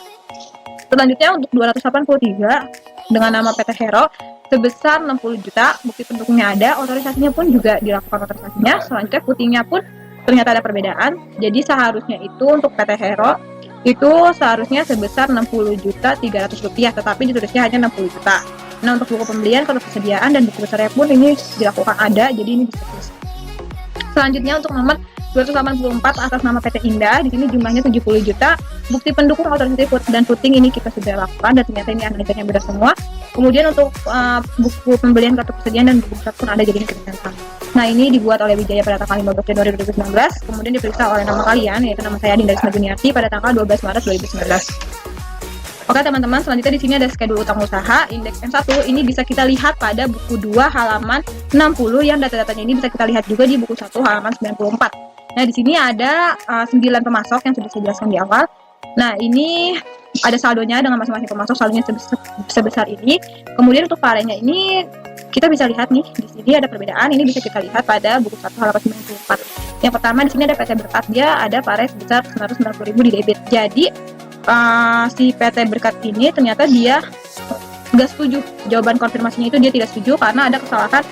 Selanjutnya untuk 283 dengan nama PT Hero sebesar 60 juta, bukti pendukungnya ada, otorisasinya pun juga dilakukan otorisasinya. Selanjutnya footingnya pun ternyata ada perbedaan. Jadi seharusnya itu untuk PT Hero itu seharusnya sebesar 60.300.000 rupiah, tetapi ditulisnya hanya 60 juta. Nah, untuk buku pembelian, kartu persediaan dan buku besarnya pun ini dilakukan ada, jadi ini bisa tulis. Selanjutnya untuk nomor 284 atas nama PT Indah, di sini jumlahnya 70 juta. Bukti pendukung, otorisasi dan footing ini kita sudah lakukan dan ternyata ini analisanya benar semua. Kemudian untuk buku pembelian, kartu persediaan dan buku besar pun ada, jadi ini kita catat. Nah, ini dibuat oleh Wijaya pada tanggal 15 Januari 2019, kemudian diperiksa oleh nama kalian, yaitu nama saya Dinda Risma Juniarti pada tanggal 12 Maret 2019. Oke, teman-teman, selanjutnya di sini ada schedule utang usaha indeks M1. Ini bisa kita lihat pada buku 2 halaman 60, yang data-datanya ini bisa kita lihat juga di buku 1 halaman 94. Nah, di sini ada 9 pemasok yang sudah saya jelaskan di awal. Nah, ini ada saldonya dengan masing-masing pemasok, saldonya sebesar ini. Kemudian untuk parenya ini kita bisa lihat nih, di sini ada perbedaan. Ini bisa kita lihat pada buku 1 halaman 94. Yang pertama di sini ada PT Berkat, dia ada pare sebesar 990.000 di debit. Jadi si PT Berkat ini ternyata dia nggak setuju. Jawaban konfirmasinya itu dia tidak setuju karena ada kesalahan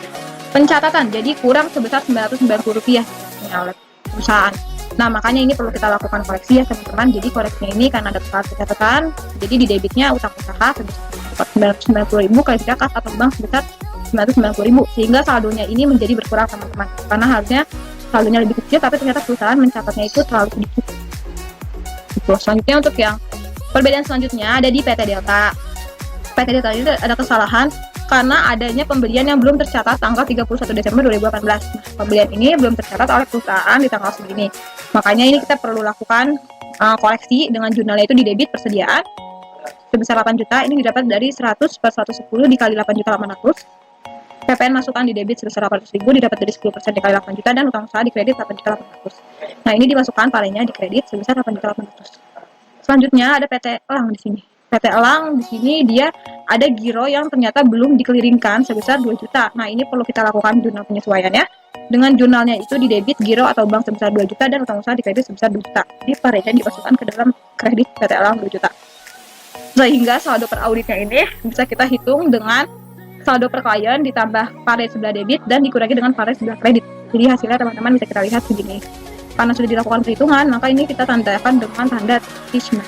pencatatan. Jadi kurang sebesar 990 rupiah oleh perusahaan. Nah, makanya ini perlu kita lakukan koreksi ya, teman-teman. Jadi koreksinya ini karena ada kesalahan pencatatan. Jadi di debitnya utang usaha sebesar 990.000 kali kas atau bank sebesar 990.000, sehingga saldonya ini menjadi berkurang, teman-teman. Karena harusnya saldonya lebih kecil, tapi ternyata perusahaan mencatatnya itu terlalu sedikit. Selanjutnya untuk yang perbedaan selanjutnya ada di PT Delta. PT Delta ini ada kesalahan karena adanya pembelian yang belum tercatat tanggal 31 Desember 2018. Nah, pembelian ini belum tercatat oleh perusahaan di tanggal segini. Makanya ini kita perlu lakukan koreksi dengan jurnalnya itu di debit persediaan sebesar 8 juta. Ini didapat dari 100 per 110 dikali 8.800. PPN masukan di debit sebesar 800.000 didapat dari 10% dikali 8 juta dan utang usaha di kredit 8.800. Nah, ini dimasukkan parenya di kredit sebesar 8.800. Selanjutnya ada PT Elang di sini. PT Elang di sini dia ada giro yang ternyata belum dikeliringkan sebesar 2 juta. Nah, ini perlu kita lakukan jurnal penyesuaiannya. Dengan jurnalnya itu di debit giro atau bank sebesar 2 juta dan utang usaha di kredit sebesar 2 juta. Jadi parenya dimasukkan ke dalam kredit PT Elang 2 juta. Sehingga saldo per auditnya ini bisa kita hitung dengan saldo per klien ditambah pare sebelah debit dan dikurangi dengan pare sebelah kredit. Jadi hasilnya teman-teman bisa kita lihat begini. Karena sudah dilakukan perhitungan, maka ini kita tandakan dengan tanda Tishna.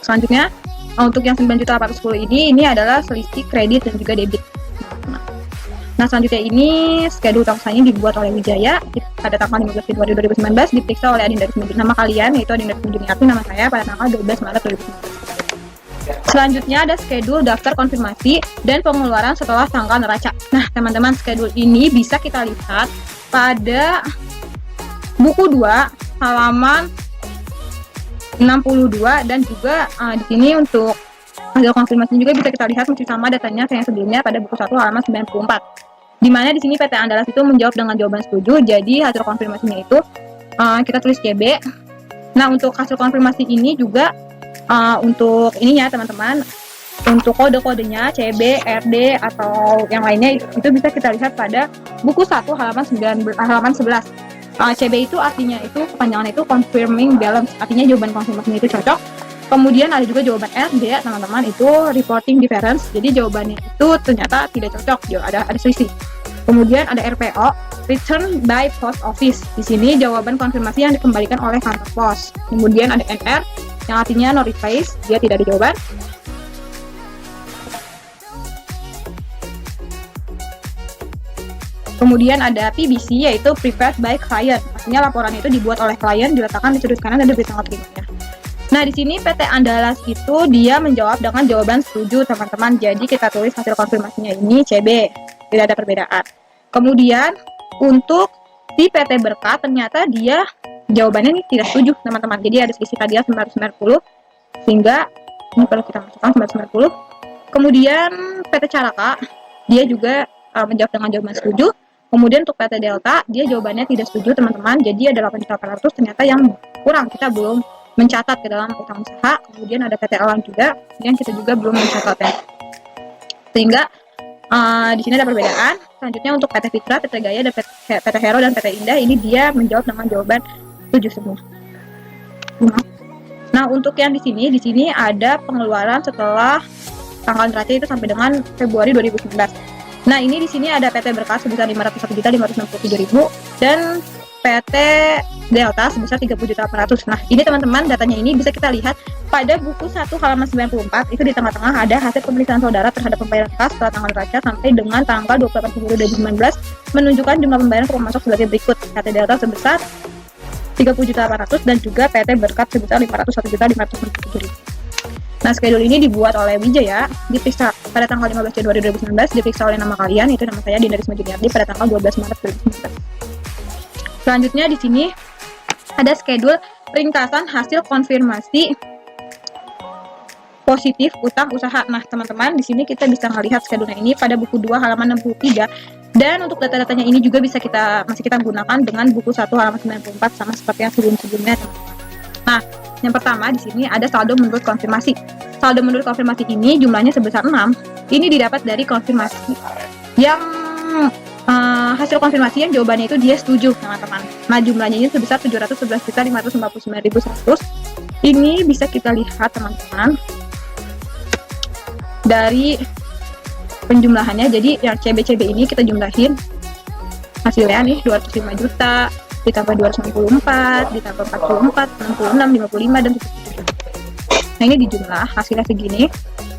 Selanjutnya, untuk yang 9.410 ini adalah selisih kredit dan juga debit. Nah, selanjutnya ini schedule utang usahanya dibuat oleh Wijaya pada tanggal 15 Februari 2019, diperiksa oleh Adinda Risma. Nama kalian yaitu Adinda Risma Juniarti, nama saya pada tanggal 12 Maret 2019. Selanjutnya ada schedule daftar konfirmasi dan pengeluaran setelah tanggal neraca. Nah, teman-teman, schedule ini bisa kita lihat pada buku 2 halaman 62 dan juga di sini untuk hasil konfirmasi juga bisa kita lihat masih sama datanya kayak yang sebelumnya pada buku 1 halaman 94. Di mana di sini PT Andalas itu menjawab dengan jawaban setuju, jadi hasil konfirmasinya itu kita tulis CB. Nah, untuk hasil konfirmasi ini juga untuk ininya teman-teman, untuk kode-kodenya CB, RD atau yang lainnya itu bisa kita lihat pada buku 1 halaman 11. CB itu artinya itu kepanjangan itu confirming balance, artinya jawaban konfirmasinya itu cocok. Kemudian ada juga jawaban RD teman-teman, itu reporting difference, jadi jawabannya itu ternyata tidak cocok, ada selisih. Kemudian ada RPO, return by post office, di sini jawaban konfirmasi yang dikembalikan oleh kantor pos. Kemudian ada NR yang artinya no replace, dia tidak ada jawaban. Kemudian ada PBC, yaitu prepared by client, artinya laporan itu dibuat oleh klien, diletakkan di sudut kanan dan diberi tanggal terimanya. Nah, di sini PT Andalas itu dia menjawab dengan jawaban setuju teman-teman, jadi kita tulis hasil konfirmasinya ini CB, tidak ada perbedaan. Kemudian untuk si PT Berkat ternyata dia jawabannya ini tidak setuju teman-teman, jadi ada selisih tadi 990, sehingga ini perlu kita masukkan 990. Kemudian PT Caraka dia juga menjawab dengan jawaban setuju. Kemudian untuk PT Delta dia jawabannya tidak setuju teman-teman, jadi ada 8.800 ternyata yang kurang, kita belum mencatat ke dalam utang usaha. Kemudian ada PT Alam juga yang kita juga belum mencatatnya, sehingga di sini ada perbedaan. Selanjutnya untuk PT Fitra, PT Gaya, dan PT Hero dan PT Indah ini dia menjawab dengan jawaban setuju semua. Nah, untuk yang di sini ada pengeluaran setelah tanggal neraca itu sampai dengan Februari 2019. Nah, ini di sini ada PT Berkas sebesar 501.567.000 dan PT Delta sebesar 30.800. Nah, ini teman-teman datanya ini bisa kita lihat pada buku 1 halaman 94, itu di tengah-tengah ada hasil pemeriksaan saudara terhadap pembayaran kas setelah tanggal neraca sampai dengan tanggal 28 Februari 2019 menunjukkan jumlah pembayaran ke pemasok sebagai berikut. PT Delta sebesar 30.800 dan juga PT Berkat sebesar 501.567.000. Nah, schedule ini dibuat oleh Wijaya, diperiksa pada tanggal 15 Januari 2019, diperiksa oleh nama kalian, itu nama saya Dinda Risma Juniardi pada tanggal 12 Maret 2019. Selanjutnya di sini ada schedule ringkasan hasil konfirmasi positif utang usaha. Nah, teman-teman, di sini kita bisa melihat schedule-nya ini pada buku 2 halaman 63, dan untuk data-datanya ini juga masih kita gunakan dengan buku 1 halaman 94 sama seperti yang sebelum-sebelumnya, teman-teman. Nah, yang pertama di sini ada saldo menurut konfirmasi. Saldo menurut konfirmasi ini jumlahnya sebesar 6. Ini didapat dari konfirmasi yang hasil konfirmasi yang jawabannya itu dia setuju, teman-teman. Nah, jumlahnya ini sebesar 711.549.100. Ini bisa kita lihat, teman-teman, dari penjumlahannya. Jadi yang CB ini kita jumlahin hasilnya nih 205 juta ditambah 294 ditambah 44, 66, 55 dan 77. Nah, ini dijumlah hasilnya segini,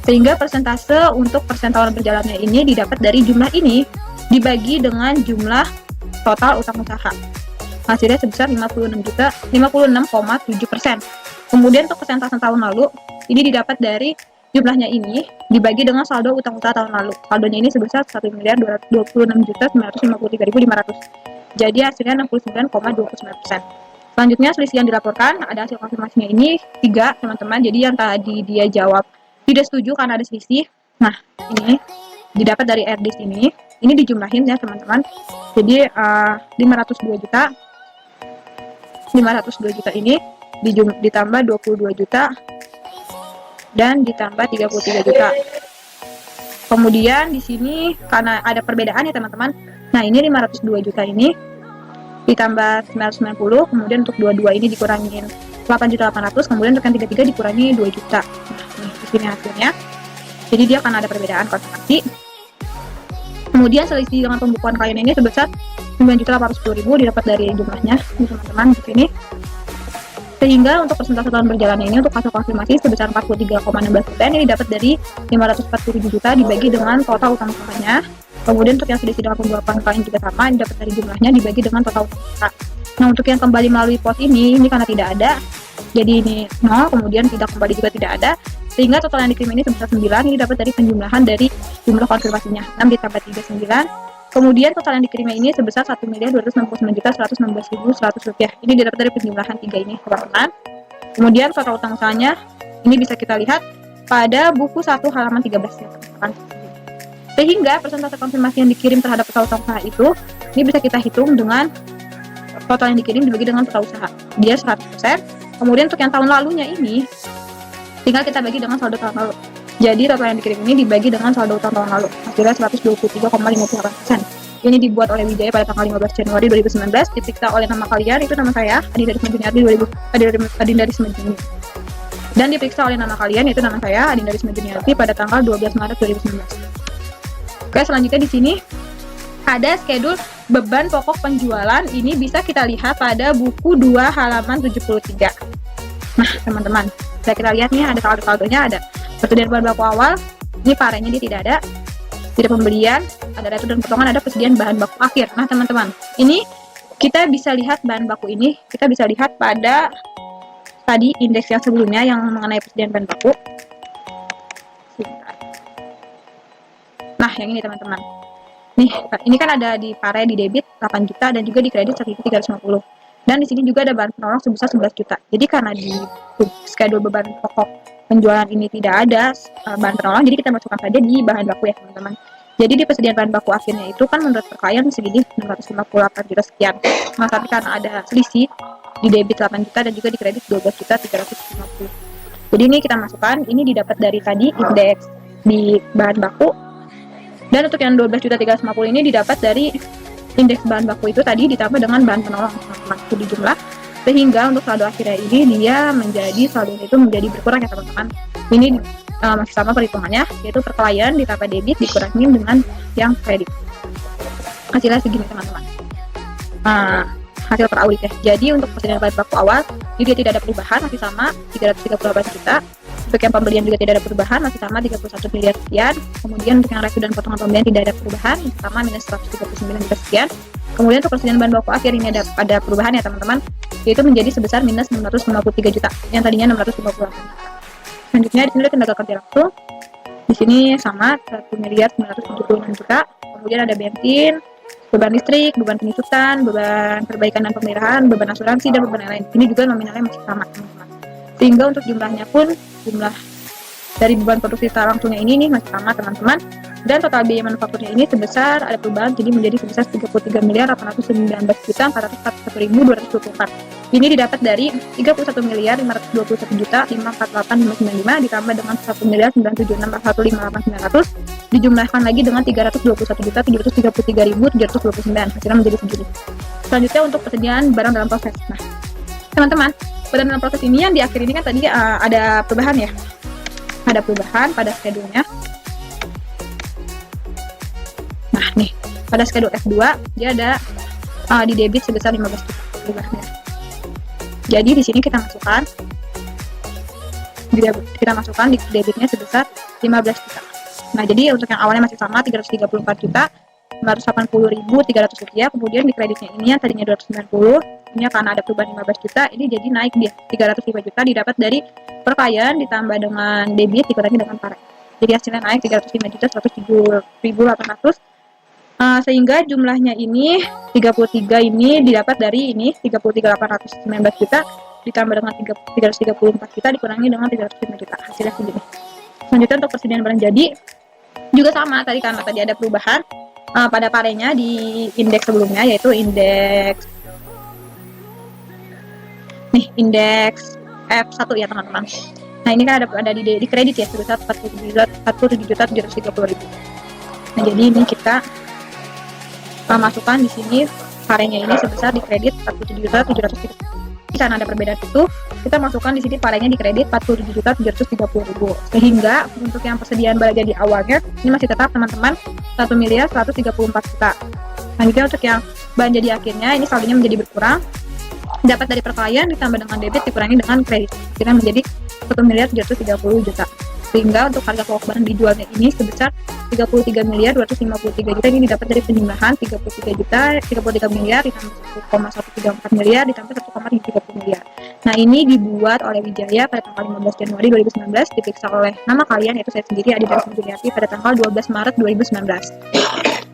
sehingga persentase untuk persentawan berjalannya ini didapat dari jumlah ini dibagi dengan jumlah total utang usaha. Hasilnya sebesar 56,7%. Kemudian untuk persentase tahun lalu ini didapat dari jumlahnya ini dibagi dengan saldo utang usaha tahun lalu. Saldonya ini sebesar 1.226.953.500. Jadi hasilnya 69,29%. Selanjutnya selisih yang dilaporkan, ada hasil konfirmasinya ini 3, teman-teman. Jadi yang tadi dia jawab tidak setuju karena ada selisih. Nah, ini didapat dari RD sini. Ini dijumlahin ya, teman-teman. Jadi 502 juta. 502 juta ini ditambah 22 juta dan ditambah 33 juta. Kemudian di sini karena ada perbedaan ya, teman-teman. Nah, ini 502 juta ini ditambah 990, kemudian untuk 22 ini dikurangin 8.800, kemudian untuk yang 33 dikurangi 2 juta. Nah, di sini hasilnya. Jadi dia akan ada perbedaan konfirmasi. Kemudian selisih dengan pembukuan klien ini sebesar 9.810.000 didapat dari jumlahnya, ini teman-teman di sini. Sehingga untuk persentase tahun berjalannya ini untuk hasil konfirmasi sebesar 43,16%, ini dapat dari 547 juta dibagi dengan total utang usahanya. Kemudian untuk yang selisih dengan pembukuan klien juga sama, ini dapat dari jumlahnya dibagi dengan total utang usaha. Nah, untuk yang kembali melalui pos ini karena tidak ada, jadi ini 0, kemudian tidak kembali juga tidak ada, Sehingga total yang dikirim ini sebesar 9, ini dapat dari penjumlahan dari jumlah konfirmasinya. 6 ditambah 3, 9. Kemudian total yang dikirimnya ini sebesar 1.269.116.100 rupiah. Ini didapat dari penjumlahan 3 ini, teman-teman. Kemudian total utang usahanya ini bisa kita lihat pada buku 1 halaman 13 ya, teman-teman. Sehingga persentase konfirmasi yang dikirim terhadap total utang usaha itu ini bisa kita hitung dengan total yang dikirim dibagi dengan total usaha. Dia 100%. Kemudian untuk yang tahun lalunya ini tinggal kita bagi dengan saldo tahun lalu. Jadi total yang dikirim ini dibagi dengan saldo utang tahun lalu. Hasilnya 123,58%. Ini dibuat oleh Wijaya pada tanggal 15 Januari 2019, diperiksa oleh nama kalian, itu nama saya, Adinda Risma Juniarti, dan diperiksa oleh nama kalian, yaitu nama saya, Adinda Risma Juniarti, pada tanggal 12 Maret 2019. Oke, selanjutnya di sini ada schedule beban pokok penjualan. Ini bisa kita lihat pada buku 2 halaman 73. Nah, teman-teman, bisa kita lihat nih ada saldo-saldonya, ada persediaan bahan baku awal, ini parenya dia tidak ada, tidak pembelian, ada retur dan potongan, ada persediaan bahan baku akhir. Nah, teman-teman, ini kita bisa lihat bahan baku ini, kita bisa lihat pada tadi indeks yang sebelumnya yang mengenai persediaan bahan baku. Nah, yang ini teman-teman. Nih, ini kan ada di pare di debit 8 juta dan juga di kredit 1.350. Dan di sini juga ada bahan penolong sebesar 11 juta. Jadi karena di schedule beban pokok penjualan ini tidak ada bahan penolong, jadi kita masukkan saja di bahan baku ya, teman-teman. Jadi di persediaan bahan baku akhirnya itu kan menurut klien segini 658 juta sekian. Nah, tapi karena ada selisih di debit 8 juta dan juga di kredit 12 juta 350. Jadi ini kita masukkan, ini didapat dari tadi indeks di bahan baku. Dan untuk yang 12.350 ini didapat dari indeks bahan baku itu tadi ditambah dengan bahan penolong, teman-teman, itu dijumlah, sehingga untuk saldo akhirnya ini dia menjadi saldo itu menjadi berkurang ya, teman-teman. Ini masih sama perhitungannya, yaitu per klien ditambah debit dikurangin dengan yang kredit. Hasilnya segini, teman-teman. Hasil per audit ya. Jadi untuk persediaan bahan baku awal juga tidak ada perubahan, masih sama 338 juta. Untuk yang pembelian juga tidak ada perubahan, masih sama 31 miliar sekian. Kemudian untuk yang retur dan potongan pembelian tidak ada perubahan, masih sama minus 139 juta sekian. Kemudian untuk persediaan bahan baku akhir ini ada perubahan ya, teman-teman, yaitu menjadi sebesar minus 653 juta yang tadinya 658 juta. Selanjutnya di sini ada tenaga kerja langsung. Di sini sama 1 miliar 976 juta. Kemudian ada bensin, beban listrik, beban penyusutan, beban perbaikan dan pemeliharaan, beban asuransi, dan beban lain-lain. Ini juga nominalnya masih sama, teman-teman. Sehingga untuk jumlahnya pun jumlah dari beban produksi langsungnya ini masih sama, teman-teman. Dan total biaya manufakturnya ini sebesar ada perubahan, jadi menjadi sebesar 33 miliar 819 juta 441.224. Ini didapat dari 31 miliar 521 juta 548.595 ditambah dengan 1 miliar 976.158.900 dijumlahkan lagi dengan 321 juta 733.729. Hasilnya menjadi segini. Selanjutnya untuk persediaan barang dalam proses. Nah, teman-teman, barang dalam proses ini yang di akhir ini kan tadi ada perubahan ya, ada perubahan pada schedule-nya. Nah nih, pada schedule F2 dia ada di debit sebesar 15 juta perubahannya. Jadi di sini kita masukkan di debitnya sebesar 15 juta. Nah, jadi untuk yang awalnya masih sama 334 juta 980.300 rupiah, kemudian di kreditnya ini yang tadinya 290, ini karena ada perubahan 15 juta, ini jadi naik dia 305 juta didapat dari per klien ditambah dengan debit dikurangi dengan pare. Jadi hasilnya naik 305 juta 107.800, sehingga jumlahnya ini 33 ini didapat dari ini 33.819 juta ditambah dengan 334 juta dikurangi dengan 305 juta. Hasilnya segini. Selanjutnya untuk persediaan barang jadi juga sama tadi karena tadi ada perubahan pada parenya di indeks sebelumnya, yaitu indeks indeks F1 ya, teman-teman. Nah, ini kan ada di kredit ya sebesar 47.730.000. Nah, jadi ini kita masukkan di sini parenya ini sebesar di kredit 47.730.000. Karena ada perbedaan itu, kita masukkan di sini parenya di kredit 47.730.000. Sehingga untuk yang persediaan barang jadi awalnya ini masih tetap, teman-teman, 1 miliar 134 juta. Selanjutnya untuk yang bahan jadi akhirnya ini saldonya menjadi berkurang. Dapat dari per klien ditambah dengan debit dikurangi dengan kredit. Akhirnya menjadi 1 miliar 730 juta. Sehingga untuk harga pokok barang dijualnya ini sebesar 33.253 juta ini didapat dari penjumlahan 33 miliar ditambah 1,134 miliar ditambah 1,30 miliar. Nah, ini dibuat oleh Wijaya pada tanggal 15 Januari 2019, diperiksa oleh nama kalian yaitu saya sendiri Adi Daisy Juniati pada tanggal 12 Maret 2019.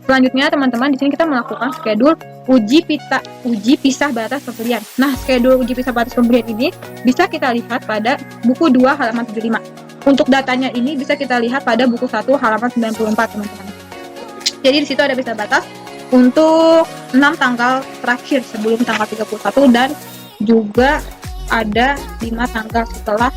Selanjutnya teman-teman, di sini kita melakukan schedule uji pisah batas pembelian. Nah, schedule uji pisah batas pembelian ini bisa kita lihat pada buku 2 halaman 75. Untuk datanya ini bisa kita lihat pada buku 1 halaman 94, teman-teman. Jadi di situ ada pisah batas untuk 6 tanggal terakhir sebelum tanggal 31 dan juga ada 5 tanggal setelah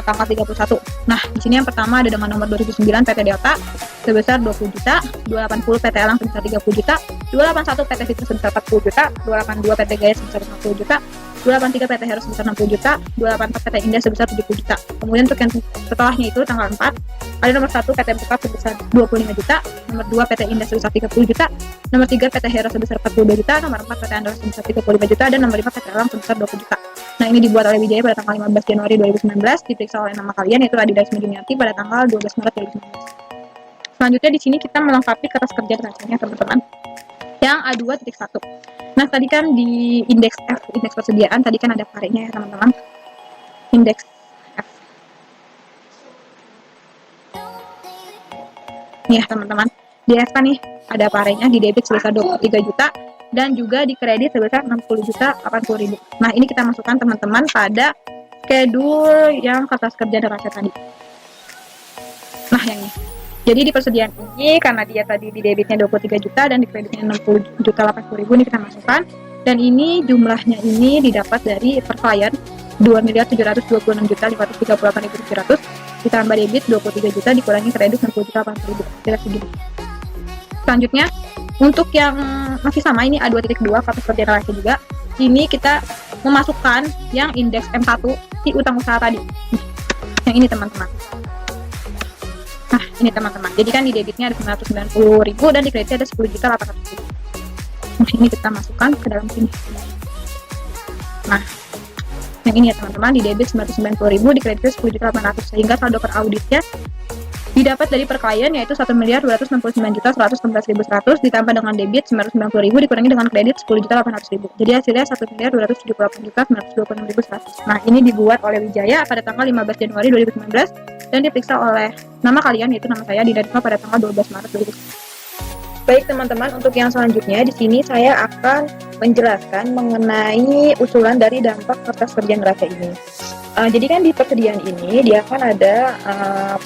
tanggal 31. Nah, di sini yang pertama ada dengan nomor 2009 PT Delta sebesar 20 juta, 280 PT Elang sebesar 30 juta, 281 PT Fitur sebesar 40 juta, 282 PT Gaya sebesar 50 juta, 283 PT Hero sebesar 60 juta, 284 PT Indah sebesar 70 juta. Kemudian untuk yang setelahnya itu tanggal 4 ada nomor 1 PT Empat sebesar 25 juta, nomor 2 PT Indah sebesar 30 juta, nomor 3 PT Hero sebesar 42 juta, nomor 4 PT Andorra sebesar 35 juta, dan nomor 5 PT Elang sebesar 20 juta. Nah, ini dibuat oleh Wijaya pada tanggal 15 Januari 2019, diperiksa oleh nama kalian yaitu Adi Daisy Juniati pada tanggal 12 Maret 2019. Selanjutnya di sini kita melengkapi kertas kerja derajatnya, teman-teman. Yang A2.1. Nah, tadi kan di indeks F, indeks persediaan, tadi kan ada parenya ya, teman-teman. Indeks F. Nih ya, teman-teman. Di F kan nih ada parenya, di debit sebesar 23 juta dan juga di kredit sebesar 60 juta 80 ribu. Nah, ini kita masukkan teman-teman pada schedule yang kertas kerja neraca tadi. Nah, yang ini. Jadi di persediaan ini karena dia tadi di debitnya 23 juta dan di kreditnya 60 juta 80 ribu, ini kita masukkan. Dan ini jumlahnya ini didapat dari per klien 2.726.538.700 ditambah debit 23 juta dikurangi kredit 60 juta 80 ribu. Kira segini. Selanjutnya untuk yang masih sama ini A2.2 kertas kerja neraca juga. Ini kita memasukkan yang indeks M1 di utang usaha tadi. Yang ini teman-teman. Nah, ini teman-teman. Jadi kan di debitnya ada 990.000 dan di kreditnya ada 10 juta 800 ribu. Nah, ini kita masukkan ke dalam sini. Nah, yang ini ya teman-teman, di debit 990.000, di kreditnya 10 juta 800, sehingga saldo per auditnya didapat dari per klien yaitu 1.269.111.100 ditambah dengan debit 990.000 dikurangi dengan kredit 10.800.000. Jadi hasilnya 1.278.126.100. Nah, ini dibuat oleh Wijaya pada tanggal 15 Januari 2019 dan diperiksa oleh nama kalian yaitu nama saya Didadima pada tanggal 12 Maret 2019. Baik teman-teman, untuk yang selanjutnya di sini saya akan menjelaskan mengenai usulan dari dampak kertas kerja neraca ini. Jadi kan di persediaan ini dia kan ada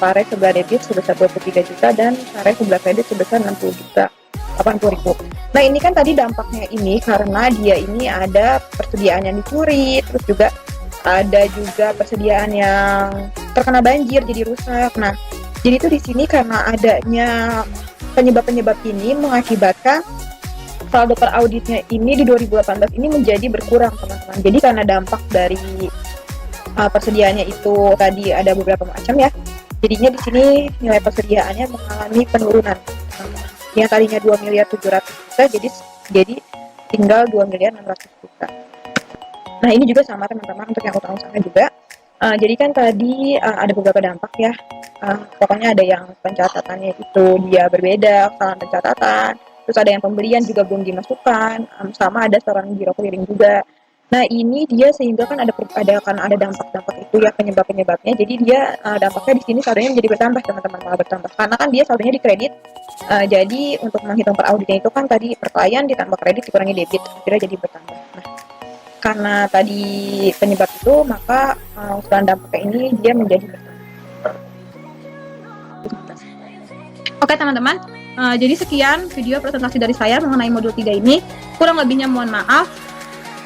pare sebelah debit sebesar 23 juta dan pare sebelah kredit sebesar 60 juta 80 ribu. Nah, ini kan tadi dampaknya ini karena dia ini ada persediaan yang dicuri, terus juga ada juga persediaan yang terkena banjir jadi rusak. Nah, jadi itu di sini karena adanya penyebab-penyebab ini mengakibatkan saldo per auditnya ini di 2018 ini menjadi berkurang, teman-teman. Jadi karena dampak dari persediaannya itu tadi ada beberapa macam ya. Jadinya di sini nilai persediaannya mengalami penurunan, teman-teman. Yang tadinya 2.700.000.000 jadi tinggal 2.600.000.000. Nah, ini juga sama teman-teman untuk yang utang usaha juga. Jadi kan tadi ada beberapa dampak ya. Pokoknya ada yang pencatatannya itu dia berbeda, kesalahan pencatatan. Terus ada yang pembelian juga belum dimasukkan, sama ada setoran giro clearing juga. Nah, ini dia sehingga kan ada dampak-dampak itu ya, penyebabnya. Jadi dia dampaknya di sini saldonya menjadi bertambah, teman-teman, malah bertambah. Karena kan dia saldonya di kredit. Jadi untuk menghitung per auditnya itu kan tadi per klien ditambah kredit dikurangi debit, akhirnya jadi bertambah. Nah, karena tadi penyebab itu, maka usulan dampaknya ini dia menjadi bertambah. Oke teman-teman, jadi sekian video presentasi dari saya mengenai modul 3 ini. Kurang lebihnya mohon maaf.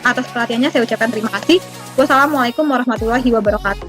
Atas perhatiannya saya ucapkan terima kasih. Wassalamualaikum warahmatullahi wabarakatuh.